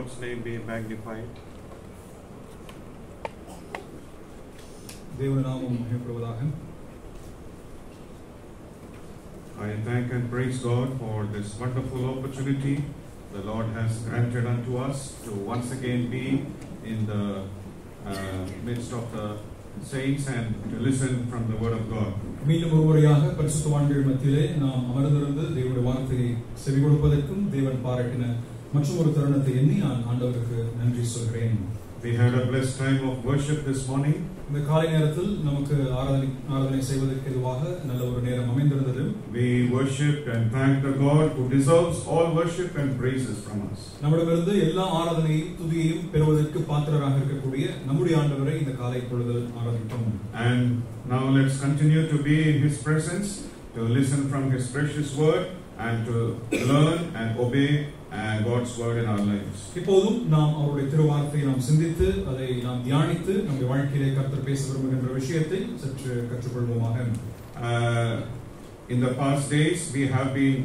Lord's name be magnified. தேவனுடைய நாமம் மகிமைப்படுவதாக. I thank and praise God for this wonderful opportunity the Lord has granted unto us to once again be in the midst of the saints and to listen from the word of God. மீண்டும் ஒருவரையாக பரிசுத்தவான்கள் மத்தியிலே நாம் அமர்ந்திருந்து தேவனுடைய வார்த்தையை செவி கொடுப்பதற்கும் தேவன் பாராட்டின மற்றும் ஒரு தருணத்தை எண்ணி நான் ஆண்டவருக்கு நன்றி சொல்கிறேன். We had a blessed time of worship this morning. இந்த காலை நேரத்தில் நமக்கு ஆராதனை செய்வதற்கு எதுவாக நல்ல ஒரு நேரம் அமைந்திருந்தது. We worshiped and thanked the God who deserves all worship and praises from us. நம்மிடமிருந்து எல்லா ஆராதனையும் துதியையும் பெறுவதற்கு பாத்திரராக இருக்கக்கூடிய நம்முடைய ஆண்டவரை இந்த காலை பொழுதில் ஆராதித்தோம். And now let's continue to be in His presence, to listen from His precious word and to learn and obey God's word in our lives. இப்போதும் நாம் அவருடைய திருவார்த்தையை நாம் சிந்தித்து அதை நாம் தியானித்து நம்முடைய வாழ்க்கையிலே கர்த்தர் பேச விரும்புகின்ற விஷயத்தை சற்று கற்றுக்கொள்வோமாக. In the past days we have been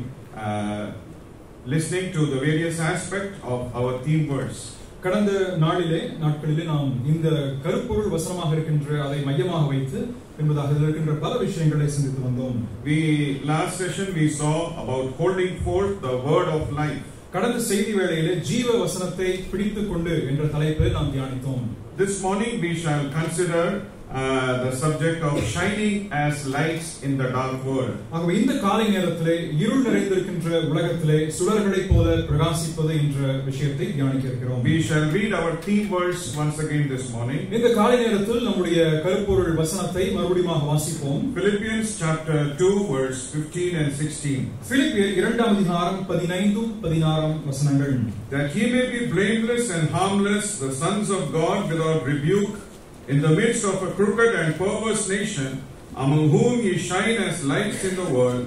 listening to the various aspects of our theme verse. கடந்த நாட்களிலே நாம் இந்த கருப்பொருள் வசனமாக இருக்கின்ற அதை மையமாக வைத்து என்பதாக இருக்கின்ற பல விஷயங்களை சிந்தித்து வந்தோம். Last session we saw about holding forth the word of life. கடந்த செய்தி வேளையிலே ஜீவ வசனத்தை பிடித்துக் கொண்டு என்ற தலைப்பில் நாம் தியானித்தோம். This morning we shall consider the subject of shining as lights in the dark world. ஆகவே இந்த காலை நேரத்திலே இருள் நிறைந்திருக்கின்ற உலகத்திலே சுடர்களைப் போல பிரகாசிப்பது என்ற விஷயத்தை தியானிக்க இருக்கிறோம். We shall read our theme verse once again this morning. இந்த காலை நேரத்தில் நம்முடைய கருப்பொருள் வசனத்தை மறுபடியும் வாசிப்போம். Philippians chapter 2 verse 15 and 16. பிலிப்பியர் 2 அதிகாரம் 15 16 வசனங்கள். That he may be blameless and harmless, the sons of God without rebuke, in the midst of a crooked and perverse nation, among whom ye shine as lights in the world,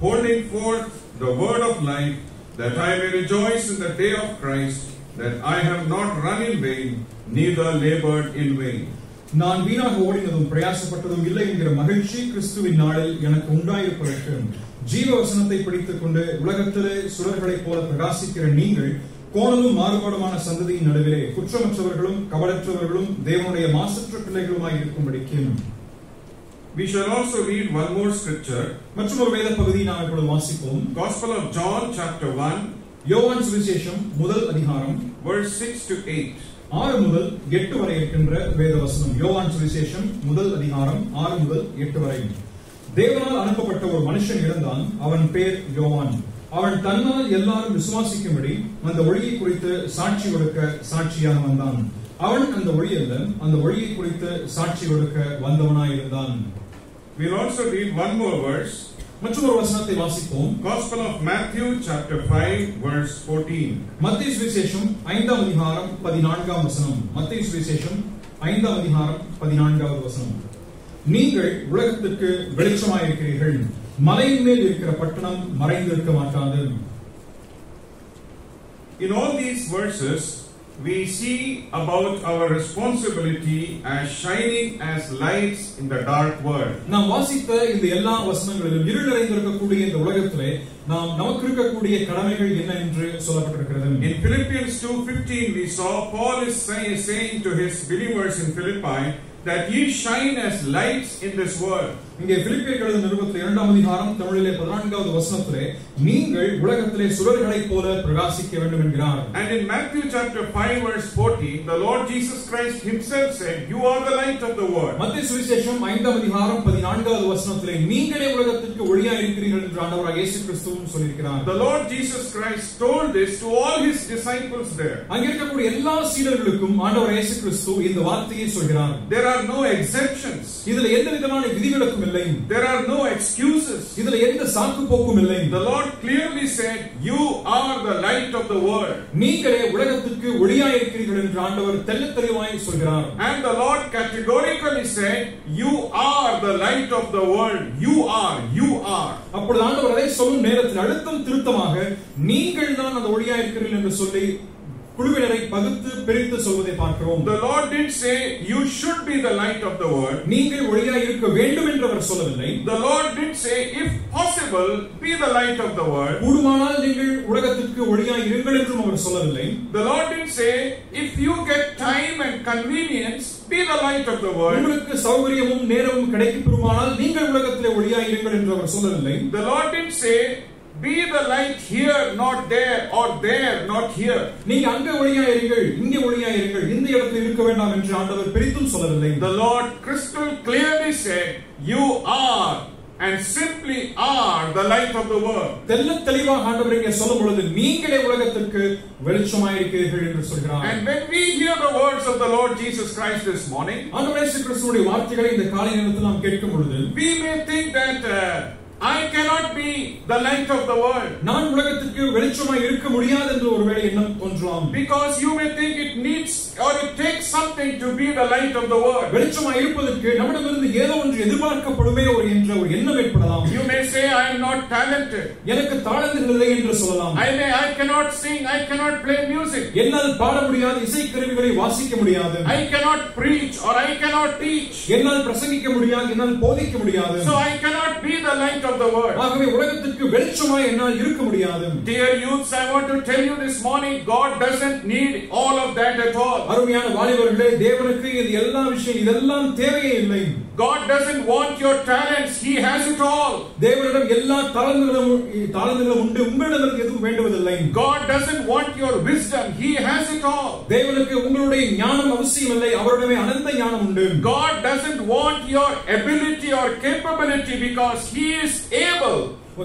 holding forth the word of life, that I may rejoice in the day of Christ, that I have not run in vain, neither labored in vain. நான் வீணாக ஓடினதும் பிரயாசப்பட்டதும் இல்லை என்கிற மகிழ்ச்சி கிறிஸ்துவின் நாளில் எனக்கு உண்டாயிருப்பதற்கு ஜீவ வசனத்தை பிடித்துக் கொண்டு உலகத்திலே சுடர்களைப் போல பிரகாசிக்கிற நீங்கள் கோணலும் மாறுபாடுமான சந்ததியின் நடுவிலே குற்றமற்றவர்களும் கபடற்றவர்களும் தேவனுடைய மாசற்ற பிள்ளைகளுமாய் இருக்கும்படிக்கு. We shall also read one more scripture. மற்றும் ஒரு வேத பகுதியை நாம் இப்பொழுது வாசிப்போம். Gospel of John chapter 1, யோவான் சுவிசேஷம் முதல் அதிகாரம் verse 6 to 8. 6 முதல் 8 வரை இருக்கின்ற வேத வசனம். யோவான் சுவிசேஷம் முதல் அதிகாரம் 6 முதல் 8 வரை. தேவனால் அனுப்பப்பட்ட ஒரு மனுஷன் இருந்தான். அவன் பேர் யோவான். அவன் தன்னால் எல்லாரும் விசுவாசிக்கும்படி அந்த ஒளியை குறித்து சாட்சி கொடுக்க சாட்சியாக வந்தான். அவன் அந்த ஒளி அல்ல, அந்த ஒளியை குறித்து சாட்சி கொடுக்க வந்தவனாய் இருந்தான். We'll also read one more verse. மற்றொரு வசனத்தை வாசிப்போம். Gospel of Matthew chapter 5 verse 14. மத்தேயு சுவிசேஷம் 5 அதிகாரம் 14 வசனம். மத்தேயு சுவிசேஷம் 5 அதிகாரம் 14 வசனம். நீங்கள் உலகத்திற்கு வெளிச்சமாய் இருக்கிறீர்கள். மலையின் மேல் இருக்கிற பட்டணம் மறைந்திருக்க மாட்டாது. In all these verses we see about our responsibility as shining as lights in the dark world. நாம் வாசித்த இந்த எல்லா வசனங்களிலும் இருள் நிறைந்திருக்கக்கூடிய இந்த உலகத்திலே நமக்கு இருக்கக்கூடிய கடமைகள் என்ன என்று சொல்லப்பட்டிருக்கிறது. In Philippians 2:15 we saw Paul is saying to his believers in Philippi that ye shine as lights in this world. இங்கே பிலிப்பியர் எழுதின நிருபத்தில் 2 அதிகாரம் தமிழிலே 14வது வசனத்திலே நீங்கள் உலகத்திலே சுடர்களைப் போல பிரகாசிக்க வேண்டும் என்கிறார். And in Matthew chapter 5 verse 14 the Lord Jesus Christ himself said, you are the light of the world. மத்தேயு சுவிசேஷம் 5 அதிகாரம் 14வது வசனத்திலே நீங்களே உலகத்திற்கு ஒளியாய் இருக்கிறீர்கள் என்று ஆண்டவராகிய இயேசு கிறிஸ்துவும் சொல்லியிருக்கிறார். The Lord Jesus Christ told this to all his disciples there. அங்கே இருக்கக்கூடிய எல்லா சீடர்களுக்கும் ஆண்டவராகிய இயேசு கிறிஸ்து இந்த வார்த்தையை சொல்கிறார். There are no exemptions. இதிலே எந்த விதமான விதிவிலக்கும் இல்லை. There are no excuses. இதிலே எந்த சாக்கு போக்கும் இல்லை. The Lord clearly said, you are the light of the world. நீங்களே உலகத்திற்கு ஒளியாய் இருக்கிறீர்கள் என்று ஆண்டவர் தெள்ளத் தெளிவாய் சொல்கிறார். And the Lord categorically said, you are the light of the world. You are. அப்பொழுது ஆண்டவர் அதை சொல்லும் நேரத்தில் அழுத்தம் திருத்தமாக நீங்கள் தான் அந்த ஒளியாய் இருக்கிறீர்கள் என்று சொல்லி குழுவினரை பகுத்து பிரித்து சொல்வதை பார்க்கிறோம். The Lord didn't say you should be the light of the world. நீங்கள் ஒளியாய் இருக்க வேண்டும் என்று அவர் சொல்லவில்லை. The Lord didn't say if possible be the light of the world. கூடுமானால் நீங்கள் உலகத்திற்கு ஒளியாய் இருங்கள் என்றும் அவர் சொல்லவில்லை. The Lord didn't say if you get time and convenience be the light of the world. உங்களுக்கு சௌகரியமும் நேரமும் கிடைக்குமானால் நீங்கள் உலகத்திலே ஒளியாய் இருங்கள் என்று அவர் சொல்லவில்லை. The Lord didn't say be the light here not there or there not here. நீங்க அங்க ஒளியாய் இருங்கள் இங்கே ஒளியாய் இருங்கள் இந்த இடத்தில் இருக்க வேண்டாம் என்று ஆண்டவர் பிரித்தும் சொல்லவில்லை. The Lord crystal clearly said you are and simply are the light of the world. தெள்ளத் தெளிவாக ஆண்டவர் இங்கே சொல்லும் பொழுது நீங்களே உலகத்திற்கு வெளிச்சமாய் இருக்கிறீர்கள் என்று சொல்கிறார். And when we hear the words of the Lord Jesus Christ this morning, ஆண்டவர் இயேசு கிறிஸ்துவின் வார்த்தைகளை இந்த காலை நேரத்தில் நாம் கேட்கும் பொழுது we may think that I cannot be the light of the world. நான் உலகத்திற்கு வெளிச்சமாய் இருக்க முடியாது என்று ஒருவேளை எண்ணம் தோன்றலாம். Because you may think it needs or it takes something to be the light of the world. வெளிச்சமாய் இருப்பதற்கு நம்மிடமிருந்து ஏதோ ஒன்று எதிர்பார்க்கப்படுமே என்ற ஒரு எண்ணம் ஏற்படலாம். You may say I am not talented. எனக்கு தாளந்துகள் இல்லை என்று சொல்லலாம். I cannot sing, I cannot play music. என்னால் பாட முடியாது, இசைக்கருவிகளை வாசிக்க முடியாது. I cannot preach or I cannot teach. என்னால் பிரசங்கிக்க முடியாது, என்னால் போதிக்க முடியாது. So I cannot be the light of the world. ஆகவே உலகத்திற்கு வெளிச்சமாய் என்னால் இருக்க முடியாது. Dear youths, I want to tell you this morning, God doesn't need all of that at all. அருமையான வாலிபர்களே, தேவனுக்கு இதெல்லாம் தேவையே இல்லை. God doesn't want your talents, He has it all. தேவனிடம் எல்லா தாளந்துகளும் உண்டு, உங்களிடம் எதுவும் வேண்டுவதில்லை. God doesn't want your wisdom, He has it all. தேவனுக்கு உங்களுடைய ஞானம் அவசியம் இல்லை, அவரிடமே அனந்த ஞானம் உண்டு. God doesn't want your ability or capability because He is able.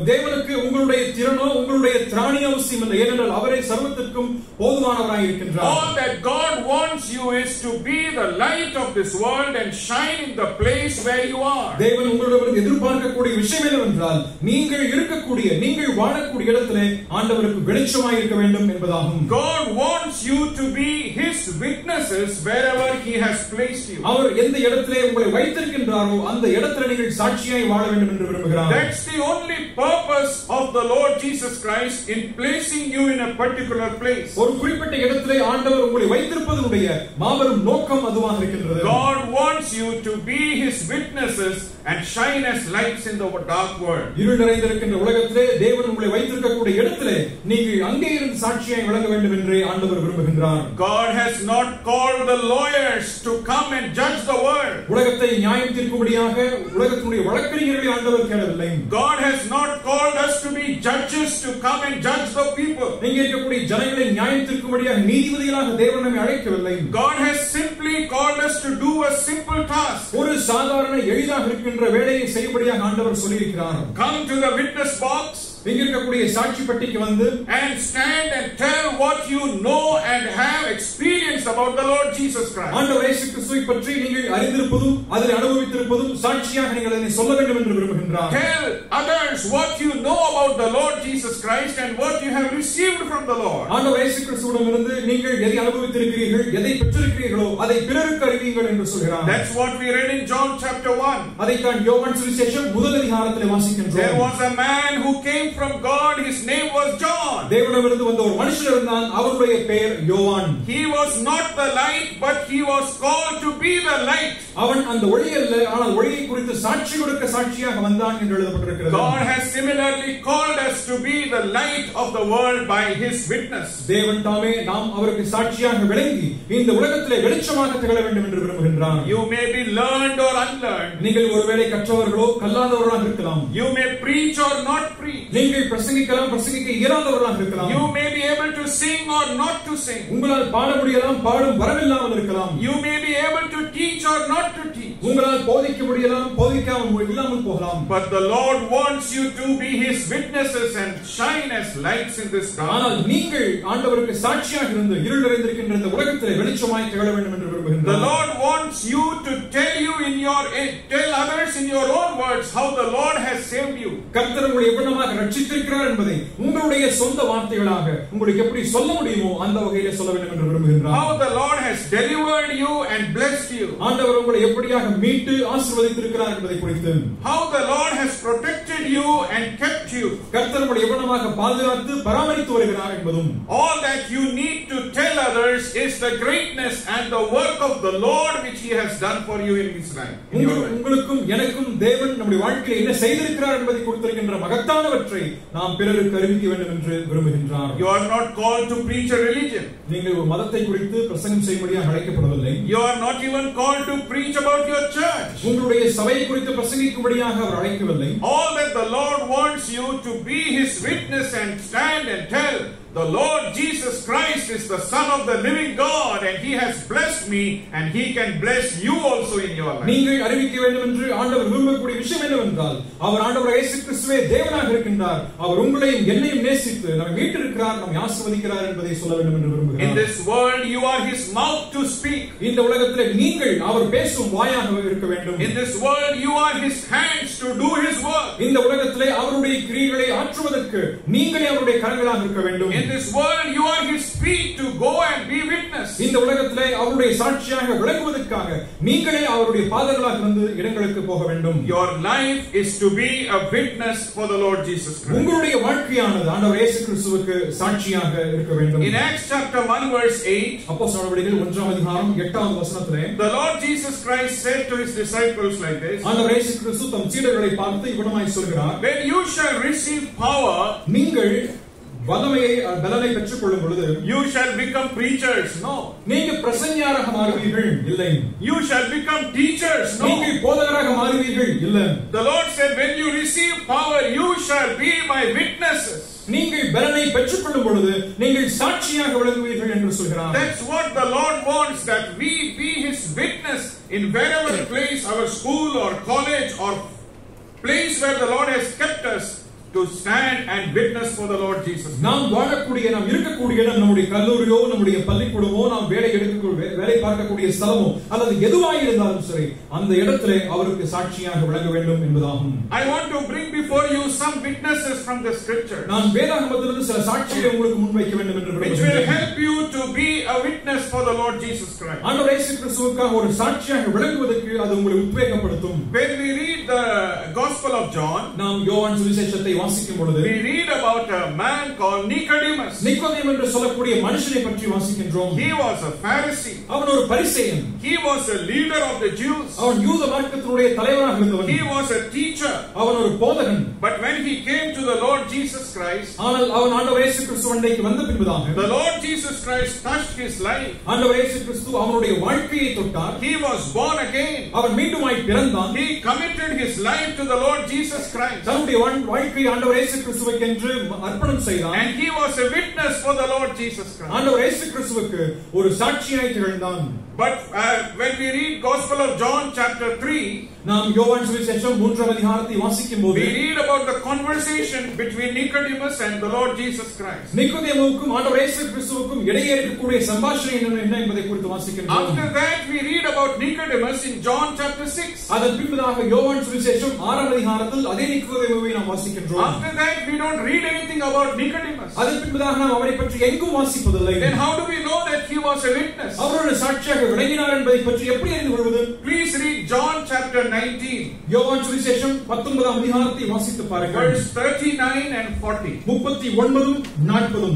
தேவனுக்கு உங்களுடைய திறனோ உங்களுடைய திராணி அவசியம் இல்லை, ஏனென்றால் அவரே சர்வத்திற்கும் போதுமானவராய் இருக்கின்றார். All that God wants you is to be the light of this world and shine in the place where you are. தேவன் உங்களிடமிருந்து எதிர்பார்க்கக்கூடிய விஷயம் என்னவென்றால் நீங்கள் இருக்கக்கூடிய நீங்கள் வாழக்கூடிய இடத்திலே ஆண்டவருக்கு வெளிச்சமாய் இருக்க வேண்டும் என்பதாகும். God wants you to be His witnesses wherever He has placed you. அவர் எந்த இடத்திலே உங்களை வைத்திருக்கின்றாரோ அந்த இடத்திலே நீங்கள் சாட்சியாய் வாழ வேண்டும் என்று விரும்புகிறார். That's the only purpose of the Lord Jesus Christ in placing you in a particular place. ஒரு குறிப்பிட்ட இடத்திலே ஆண்டவர் உங்களை வைத்திருப்பதனுடைய மாபெரும் நோக்கம் அதுவாக இருக்கின்றது. God wants you to be His witnesses and shine as lights in the dark world. இருள் நிறைந்திருக்கின்ற உலகத்திலே தேவன் உங்களை வைத்திருக்கக்கூடிய இடத்திலே நீங்கள் அங்கே இருந்து சாட்சியாய் விளங்க வேண்டும் என்று ஆண்டவர் விரும்புகின்றார். God has not called the lawyers to come and judge the world. உலகத்தை நியாயம் தீர்க்கும்படியாக உலகத்தினுடைய வழக்கறிஞர்களை ஆண்டவர் கேட்கவில்லை. God has not called us to be judges to come and judge the people. இங்கே இருக்கக்கூடிய ஜனங்களை நியாயம் தீர்க்கும்படியாக நீதிபதிகளாக தேவன் நம்மை அழைக்கவில்லை. God has simply called us to do a simple task. ஒரு சாதாரண எளிதாக இருக்கின்ற வேலையை செய்யும்படியாக ஆண்டவர் சொல்லியிருக்கிறார். Come to the witness box. இங்க இருக்கக்கூடிய சாட்சி பெட்டிக்கு வந்து and stand and tell what you know and have experienced about the Lord Jesus Christ. ஆண்டவர் இயேசு கிறிஸ்துவை பற்றி நீங்கள் அறிந்திருப்பதும் அதில் அனுபவித்திருப்பதும் சாட்சியாக நீங்கள் அதை சொல்ல வேண்டும் என்று விரும்புகின்றார். Tell others what you know about the Lord Jesus Christ and what you have received from the Lord. ஆண்டவர் இயேசு கிறிஸ்துவிடமிருந்து நீங்கள் எதை அனுபவித்திருக்கிறீர்கள் எதை பெற்றிருக்கிறீர்களோ அதை பிறருக்கு அறிவியுங்கள் என்று சொல்கிறார். That's what we read in John chapter 1. அதைத்தான் யோவான் சுவிசேஷம் முதல் அதிகாரத்திலே வாசிக்கின்றோம். There was a man who came from God, his name was John. தேவனிடமிருந்து வந்த ஒரு மனுஷன் இருந்தான், அவருடைய பெயர் யோவான். He was not the light, but he was called to be the light. அவன் அந்த ஒளி அல்ல, ஆனால் ஒளியை குறித்து சாட்சி கொடுக்க சாட்சியாக வந்தான் என்று எழுதப்பட்டிருக்கிறது. God has similarly called us to be the light of the world by His witness. தேவன் தாமே நாம் அவருக்கு சாட்சியாக விளங்கி இந்த உலகத்திலே வெளிச்சமாக திகழ வேண்டும் என்று விரும்புகின்றார். You may be learned or unlearned. நீங்கள் ஒருவேளை கற்றவர்களோ கல்லாதவர்களாக இருக்கலாம். You may preach or not preach. நீங்கள் பிரசங்கிக்கலாம், பிரசங்கிக்க இயலாதவர்களாக இருக்கலாம். You may be able to sing or not to sing. உங்களால் பாட முடியலாம், பாடும் வரவில்லாமல் இருக்கலாம். You may be able to teach or not to teach. உங்களால் போதிக்க முடியலாம், போதிக்காமல் இல்லாமல் போகலாம். But the Lord wants you to be His witnesses and shine as lights in this dark. ஆனால் நீங்கள் ஆண்டவருக்கு சாட்சியாக இருந்து இருள் நிறைந்திருக்கின்ற இந்த உலகத்திலே வெளிச்சமாய் திகழ வேண்டும் என்று விரும்புகின்றார். The Lord wants you to tell others in your own words how the Lord has saved you. கர்த்தர் உங்களை எவ்வளவாக ரட்சித்திருக்கிறார் என்பதை உங்களுடைய சொந்த வார்த்தைகளாக உங்களுக்கு எப்படி சொல்ல முடியுமோ அந்த வகையிலே சொல்ல வேண்டும் என்று விரும்புகின்றார். How the Lord has delivered you and blessed you. ஆண்டவர் உங்களை எப்படியாக மீட்டு ஆசீர்வதித்திருக்கிறார் என்பதை குறித்து. How the Lord has protected you and kept you. கர்த்தர் உங்களை எவ்வளவாக பாதுகாத்து பராமரித்து வருகிறார் என்பதும். All that you need to tell others is the greatness and the work of the Lord which He has done for you in His life. உங்களுக்கும் எனக்கும் தேவன் நம்முடைய வாழ்க்கையில் என்ன செய்திருக்கிறார் என்பதை கொடுத்திருக்கின்ற மகத்தானவற்றை நாம் பிறருக்கு அறிவிக்க வேண்டும் என்று விரும்புகின்றார். You are not called to preach a religion. நீங்கள் ஒரு மதத்தை குறித்து பிரசங்கம் செய்யும்படியாக அழைக்கப்படவில்லை. You are not even called to preach about your church. உங்களுடைய சபையை குறித்து பிரசங்கிக்கும்படியாக அவர் அழைக்கவில்லை. All that the Lord wants you to be His witness and stand and tell, the Lord Jesus Christ is the Son of the living God and He has blessed me and He can bless you also in your life. நீங்கள் அறிவிக்க வேண்டும் என்று ஆண்டவர் விரும்பக்கூடிய விஷயம் என்னவென்றால் அவர் ஆண்டவர் இயேசு கிறிஸ்துவே தேவனாக இருக்கின்றார். அவர் உங்களையும் என்னையும் நேசித்து நம்மை மீட்டிருக்கிறார், நம்மை ஆசீர்வதிக்கிறார் என்பதை சொல்ல வேண்டும் என்று விரும்புகிறார். In this world you are His mouth to speak. இந்த உலகத்திலே நீங்கள் அவர் பேசும் வாயாக இருக்க வேண்டும். In this world you are His hands to do His work. இந்த உலகத்திலே அவருடைய கிரியைகளை ஆற்றுவதற்கு நீங்களே அவருடைய கரங்களாக இருக்க வேண்டும். In this world you are His feet to go and be witness. இந்த உலகத்திலே அவருடைய சாட்சியாக விளங்குவதற்காக நீங்களே அவருடைய பாதங்களாக வந்து இடங்களுக்கு போக வேண்டும். Your life is to be a witness for the Lord Jesus Christ. உங்களுடைய வாழ்க்கையானது ஆண்டவர் இயேசு கிறிஸ்துவுக்கு சாட்சியாக இருக்க வேண்டும். In Acts chapter 1 verse 8, அப்போஸ்தலர் நடவடிக்கைகள் 1ஆம் அதிகாரம் 8வது வசனத்திலே the Lord Jesus Christ said to His disciples like this, ஆண்டவர் இயேசு கிறிஸ்து தம் சீடர்களை பார்த்து இவ்விதமாய் சொல்கிறார், when you shall receive power, நீங்கள் பலனை பெற்றுக் கொள்ளும் பொழுது you shall become preachers. No. நீங்க பிரசங்கியாராக மாறுவீர்கள். இல்லை. You shall become teachers. No. நீங்கள் போதகராக மாறுவீர்கள். இல்லை. The Lord said, when you receive power, you shall be my witnesses. நீங்கள் பலனை பெற்றுக் கொள்ளும் பொழுது நீங்கள் சாட்சியாக விளங்குவீர்கள் என்று சொல்கிறார். That's what the Lord wants, that we be His witness in wherever place, our school or college or place where the Lord has kept us, to stand and witness for the Lord Jesus. நாம் வாழக்கூடிய நாம் இருக்கக்கூடிய இடம் நம்முடைய கல்லூரியோ நம்முடைய பள்ளிக்கூடமோ நாம் வேலை பார்க்கக்கூடிய ஸ்தலமோ அல்லது எதுவாக இருந்தாலும் சரி அந்த இடத்திலே அவருக்கு சாட்சியாக விளங்க வேண்டும் என்பதாகும். I want to bring before you some witnesses from the scripture. நான் வேதாகமத்திலிருந்து சில சாட்சிகளை உங்களுக்கு முன்வைக்க வேண்டும் என்று விரும்புகிறேன். Which will help you to be a witness for the Lord Jesus Christ. ஆண்டவர் இயேசு கிறிஸ்துவுக்காக ஒரு சாட்சியாக விளங்குவதற்கு அது உங்களை உத்வேகப்படுத்தும். When we read the Gospel of John, நாம் யோவான் சுவிசேஷத்தை வாசிக்கும் பொழுது we read about a man called Nicodemus. நிக்கோதேம் என்று சொல்லக்கூடிய மனுஷனை பற்றி வாசிக்கின்றோம். He was a Pharisee. அவன் ஒரு பரிசேயன். He was a leader of the Jews. அவன் யூத மார்க்கத்தினுடைய தலைவராக இருந்தவன். He was a teacher. அவன் ஒரு போதகன். But when he came to the Lord Jesus Christ, ஆனால் அவன் ஆண்டவர் இயேசு கிறிஸ்துவிற்கு வந்த பின்புதாக the Lord Jesus Christ touched his life. ஆண்டவர் இயேசு கிறிஸ்து அவனுடைய வாழ்க்கையை தொட்டார். He was born again. அவன் மீண்டுமாய் பிறந்தான். He committed his life to the Lord Jesus Christ. தன்னுடைய வாழ்க்கையை ஆண்டவர் இயேசு கிறிஸ்துவுக்கென்று அர்ப்பணம் செய்தான். And he was a witness for the Lord Jesus Christ. ஆண்டவர் இயேசு கிறிஸ்துவுக்கு ஒரு சாட்சியாய் திகழ்ந்தான். But when we read Gospel of John chapter 3, நாம் யோவான் சுவிசேஷம் 3ஆம் அதிகாரத்தை வாசிக்கும்போது we read about the conversation between Nicodemus and the Lord Jesus Christ. நிக்கோதேமுவுக்கும் ஆண்டவர் இயேசு கிறிஸ்துவுக்கும் இடையே இருக்கக்கூடிய சம்பாஷணை என்ன என்பதை குறித்து வாசிக்கின்றோம். After that we read about Nicodemus in John chapter 6. அதன் பின்பதாக யோவான் சுவிசேஷம் 6ஆம் அதிகாரத்தில் அதே நிக்கோதேமுவை நாம் வாசிக்கின்றோம். After that we don't read anything about Nicodemus. அதன் பின்பதாக நாம் அவரை பற்றி எங்கும் வாசிப்பதில்லை. Then how do we know that he was a witness? அவர் ஒரு சாட்சியாக விளங்கினார் என்பதை பற்றி எப்படி அறிந்து கொள்வது? Please read John chapter 19. யோவான் சுவிசேஷம் 19ஆம் அதிகாரத்தை வாசித்து பாருங்கள். Verse 39 and 40. 39 40.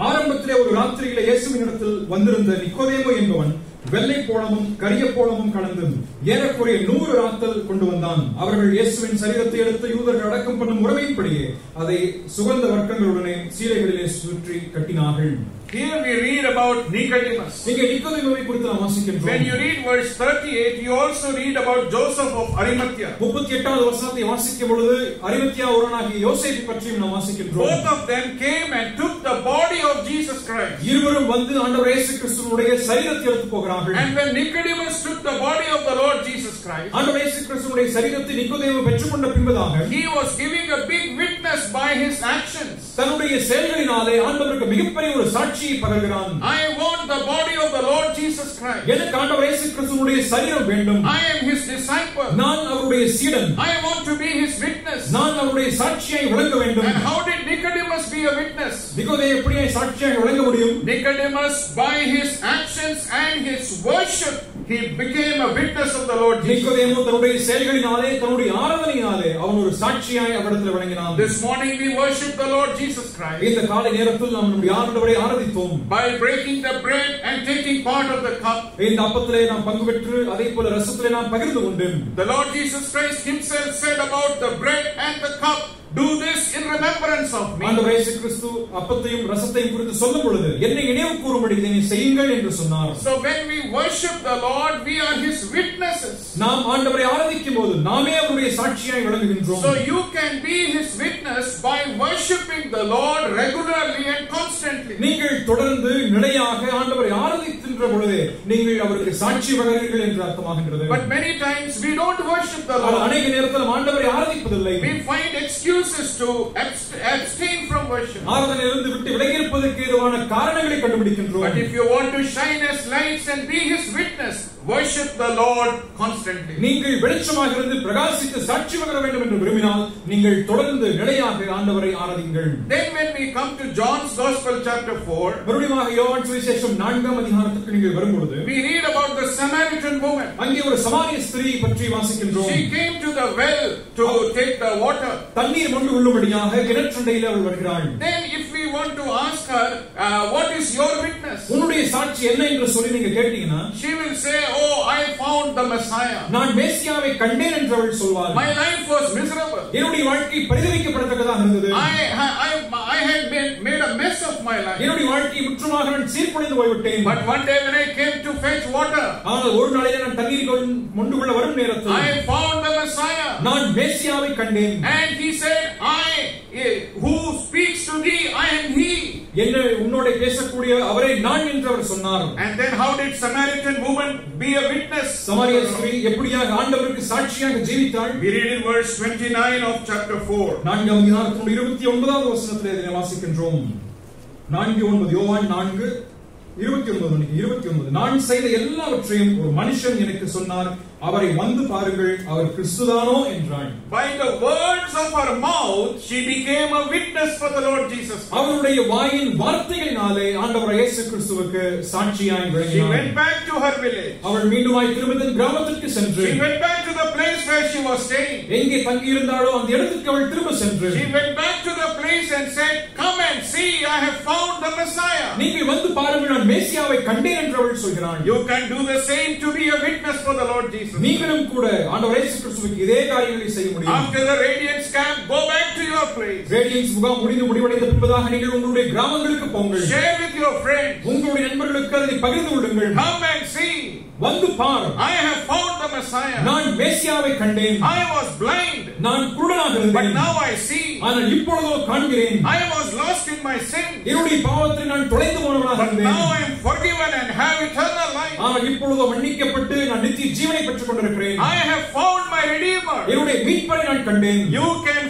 ஆரம்பத்திலே ஒரு ராத்திரியிலே இயேசுவினிடத்தில் வந்திருந்த நிக்கோதேமு என்பவன் வெள்ளை போளமும் கரிய போளமும் கலந்து ஏறக்குறைய 100 ராத்தல் கொண்டு வந்தான். அவர்கள் இயேசுவின் சரீரத்தை எடுத்து யூதர்கள் அடக்கம் பண்ணும் முறைமைப்படியே அதை சுகந்த வர்க்கங்களுடனே சீலைகளிலே சுற்றி கட்டினார்கள். Here we read about Nicodemus. இங்கே நிக்கோதேமுவை குறித்து நாம் வாசிக்கின்றோம். When you read verse 38, you also read about Joseph of Arimathea. 38வது வசனத்தை வாசிக்கும் பொழுது அரிமத்தியா ஊரானாகிய யோசேப்பு பற்றியும் நாம் வாசிக்கின்றோம். Both of them came and took the body of Jesus Christ. இருவரும் வந்து ஆண்டவர் இயேசு கிறிஸ்துவினுடைய சரீரத்தை எடுத்து போகிறார்கள். And when Nicodemus took the body of the Lord Jesus Christ, ஆண்டவர் இயேசு கிறிஸ்துவினுடைய சரீரத்தை நிக்கோதேமு பெற்றுக்கொண்ட பின்பதாக he was giving a big witness by his actions. தன்னுடைய செயல்களினாலே ஆண்டவருக்கு மிகப்பெரிய ஒரு சாட்சியை பகர்கிறான். I want the body of the Lord Jesus Christ. எனக்கு ஆண்டவர் இயேசு கிறிஸ்துவினுடைய சரீரம் வேண்டும். I am his disciple. நான் அவருடைய சீடன். I want to be his witness. நான் அவருடைய சாட்சியை விளங்க வேண்டும். And how did Nicodemus be a witness? நிக்கோதேமு எப்படி சாட்சியாக விளங்க முடியும்? Nicodemus, by his actions and his worship, he became a witness of the Lord Jesus. நிக்கோதேமு தன்னுடைய செயல்களினாலே தன்னுடைய ஆராதனையினாலே அவன் ஒரு சாட்சியாய் அவரிடத்தில் விளங்கினான். This morning we worship the Lord Jesus Christ. இந்த காலை நேரத்தில் நாம் நம்முடைய ஆண்டவரை ஆராதித்தோம். By breaking the bread and taking part of the cup. இந்த அப்பத்திலே நாம் பங்கு பெற்று அதேபோல ரசத்திலே நாம் பகிர்ந்து கொண்டோம். The Lord Jesus Christ himself said about the bread and the cup, do this in remembrance of me. ஆண்டவர் இயேசு கிறிஸ்து அப்பத்தையும் ரசத்தையும் குறித்து சொல்லும் பொழுது என்னை நினைவு கூறும்படி இதை செய்யுங்கள் என்று சொன்னார். So when we worship the Lord, we are his witnesses. நாம் ஆண்டவரை ஆராதிக்கும்போது நாமே அவருடைய சாட்சியாய் விளங்குகின்றோம். So you can be his witness by worshiping the Lord regularly and constantly. நீங்கள் தொடர்ந்து நிலையாக ஆண்டவரை ஆராதிக்கின்ற பொழுது நீங்கள் அவருக்கு சாட்சி பகர்கிறீர்கள் என்று அர்த்தமாகின்றது. But many times we don't worship the Lord. அநேக நேரத்தில் ஆண்டவரை ஆராதிப்பதில்லை. We find excuses to abstain from worship. ஆராதனையிலிருந்து விட்டு விலகி இருப்பதற்கு ஏதுவான காரணங்களை கண்டுபிடிக்கின்றோம். But if you want to shine as lights and be his witness, worship the Lord constantly. நீங்கள் வெளிச்சமாக இருந்து பிரகாசித்து சாட்சி பகர வேண்டும் என்று விரும்பினால் நீங்கள் தொடர்ந்து நிலையாக ஆண்டவரை ஆராதிங்கள். Then when we come to John's Gospel chapter 4, மறுபடியும் யோவான் சுவிசேஷம் 4ஆம் அதிகாரத்துக்கு நீங்கள் வரும்போது we read about the Samaritan woman. அங்கே ஒரு சமாரிய ஸ்திரீ பற்றி வாசிக்கின்றோம். She came to the well to take the water. தண்ணீர் மொண்டு கொள்ளும்படியாக கிணற்றண்டையில் அவள் வருகிறாள். Then if we want to ask her, what is your witness? உன்னுடைய சாட்சி என்ன என்று சொல்லி நீங்க கேட்டீங்கன்னா, she will say, oh, I found the Messiah. நான் மேசியாவை கண்டேன் என்று அவள் சொல்வாள். My life was miserable. என்னுடைய வாழ்க்கை பரிதவிக்கப்படத்தக்கதாக இருந்தது. I had made a mess of my life. என்னுடைய வாழ்க்கை முற்றுமாக நான் சீர்குலைந்து போய்விட்டேன். But one day when I came to fetch water, ஆனால் ஒரு நாளிலே நான் தண்ணீர் மொண்டு கொள்ள வரும் நேரத்தில் I found the Messiah. நான் மேசியாவை கண்டேன். And he said, who speaks to thee, I am he. என்ன உன்னோட பேசக்கூடிய அவரை நான் என்று அவர் சொன்னார். And then how did Samaritan woman be a witness? சமாரிய ஸ்திரீ எப்படியாக ஆண்டவருக்கு சாட்சியாக ஜீவித்தாள்? We read in verse 29 of chapter 4. 4ஆம் அதிகாரத்தின் 29வது வசனத்திலே இதை வாசிக்கின்றோம். 4:9 யோவான் 4:29 நான் செய்த எல்லாவற்றையும் ஒரு மனுஷன் எனக்கு சொன்னார், அவரை வந்து பாருங்கள், அவர் கிறிஸ்துதானோ என்றாள். By the words of her mouth she became a witness for the Lord Jesus. அவருடைய வாயின் வார்த்தைகளினாலே ஆண்டவர் இயேசு கிறிஸ்துவுக்கு சாட்சியாய் விளங்கினார். She went back to her village. அவள் மீண்டுமாய் திரும்ப தன் கிராமத்திற்கு சென்று, she went back to the place where she was staying. எங்கே தங்கி இருந்தாளோ அந்த இடத்துக்கு அவள் திரும்ப சென்று, she went back to the place and said, come and see, I have found the Messiah. நீங்கள் வந்து பாருங்கள், நான் மேசியாவை கண்டேன் என்று அவள் சொல்கிறாள். You can do the same to be a witness for the Lord Jesus. நீங்களும் கூட ஆண்டவர் இயேசு கிறிஸ்துவுக்கு இதே காரியங்களை செய்ய முடியும். After the Radiance camp, go back to your place. Radiance முகாம் முடிவடைந்த பின்பதாக நீங்கள் உங்களுடைய கிராமங்களுக்கு போங்கள். Share with your friends. உங்களுடைய நண்பர்களுக்கு அதை பகிர்ந்து கொள்ளுங்கள். Come and see. வந்து பார், I have found the Messiah. நான் மேசியாவை கண்டேன். I was blind, நான் குருடனாக இருந்தேன், but now I see. ஆனால் இப்பொழுதோ காண்கிறேன். I was lost in my sin, என்னுடைய பாவத்தில் நான் தொலைந்து போனவனாக but இருந்தேன். now I am forgiven and have eternal life. ஆனால் இப்பொழுதோ மன்னிக்கப்பட்டு நான் நித்திய ஜீவனை பெற்றுக் கொண்டிருக்கிறேன். I have found my Redeemer. என்னுடைய மீட்பரை நான் கண்டேன். You can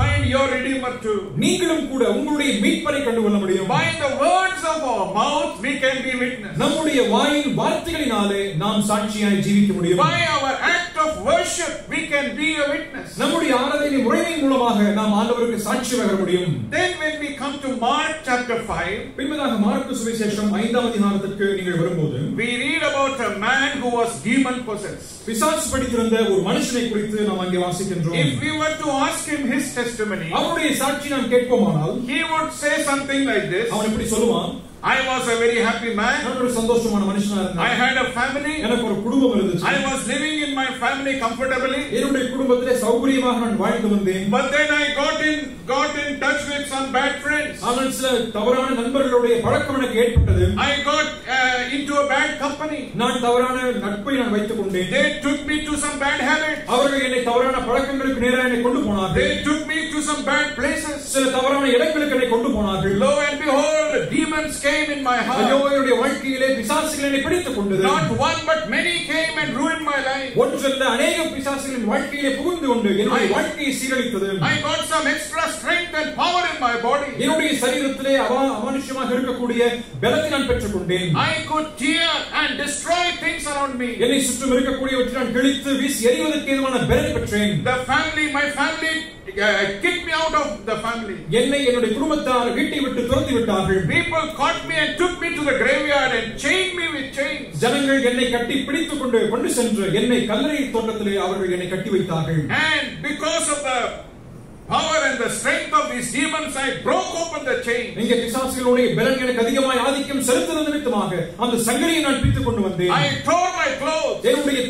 find your Redeemer too. நீங்களும் கூட உங்களுடைய மீட்பரை கண்டுகொள்ள முடியும். By the words of our mouth we can be witness. நம்முடைய வாயின் வார்த்தைகளினாலே நாம் சாட்சியாய் ஜீவிக்க முடியும். By our act of worship we can be a witness. நம்முடைய ஆராதனை முறையின் மூலமாக நாம் ஆண்டவருக்கு சாட்சி பகர முடியும். Then when we come to Mark chapter 5, பின்பதாக மார்க்கு சுவிசேஷம் 5ஆம் அதிகாரத்திற்கு நீங்கள் வரும்போது we read about a man who was demon possessed. பிசாசு பிடித்திருந்த ஒரு மனுஷனை குறித்து நாம் அங்கே வாசிக்கின்றோம். If we were to ask him his testimony, அவருடைய சாட்சி நாம் கேட்போமானால் he would say something like this. அவன் இப்படி சொல்லுவான், I was a very happy man. நான் ஒரு சந்தோஷமான மனுஷனா இருந்தேன். I had a family. எனக்கு ஒரு குடும்பம் இருந்துச்சு. I was living in my family comfortably. என்னுடைய குடும்பத்திலே சௌகரியமாக நான் வாழ்ந்து வந்தேன். But then I got in touch with some bad friends. ஆனால் சில தவறான நண்பர்களுடைய பழக்கம் எனக்கு ஏற்பட்டது. I got into a bad company. நான் தவறான நட்பை நான் வைத்துக் கொண்டேன். They took me to some bad habits. அவர்கள் என்னை தவறான பழக்கங்களுக்கு நேராக என்னை கொண்டு போனார்கள். They took me to some bad places. சில தவறான இடங்களுக்கு என்னை கொண்டு போனார்கள். Lo and behold, demons came in my heart. ஐயோ, என்னுடைய வாழ்க்கையிலே பிசாசுகள் என்னை பிடித்துக் கொண்டது. Not one but many came and ruined my life. ஒன்றல்ல அநேக பிசாசுகளின் வாழ்க்கையிலே புகுந்து கொண்டு என்னுடைய வாழ்க்கையை சீரழித்தது. I got some extra strength and power in my body. என்னுடைய சரீரத்திலே அமானுஷ்யமாக இருக்கக்கூடிய பலத்தை நான் பெற்றுக் கொண்டேன். I could tear and destroy things around me. என்னை சுற்றும் இருக்கக்கூடியவற்றை நான் கிழித்து வீசி எறிவதற்கு ஏதுவான பலனை பெற்றேன். My family kicked me out of the family. என்னை என்னுடைய குடும்பத்தார் வீட்டை விட்டு துரத்தி விட்டார்கள். People caught me and took me to the graveyard and chained me with chains. ஜனங்கள் என்னை கட்டி பிடித்துக் கொண்டு சென்று என்னை கல்லறை தோட்டத்திலே அவர்கள் என்னை கட்டி வைத்தார்கள். And because of the power and the strength of these demons, I broke open the chain. இங்கே பிசாசுகளுடைய பலன் எனக்கு அதிகமாய் ஆதிக்கம் செலுத்துவது நிமித்தமாக அந்த சங்கிலியை நான் பிடித்துக் கொண்டு வந்தேன். I tore my clothes. என்னுடைய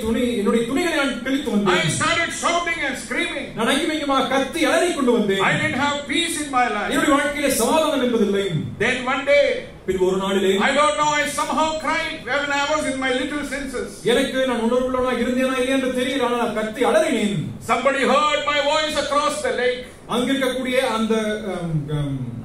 துணிகளை நான் கிழித்து வந்தேன். I started shouting and screaming. நான் அங்கிங்கமாக கத்தி அலறி கொண்டு வந்தேன். I didn't have peace in my life. என்னுடைய வாழ்க்கையிலே சமாதானம் என்பதில்லை. Then one day, பின் ஒரு நாளிலே, I don't know, I somehow cried when I was in my little senses. எனக்கு நான் உணர்வுள்ளவனாக இருந்தேனா இல்லையா என்று தெரியல, ஆனால் கத்தி அலறினேன். Somebody heard my voice across the lake. அங்கிருக்கக்கூடிய அந்த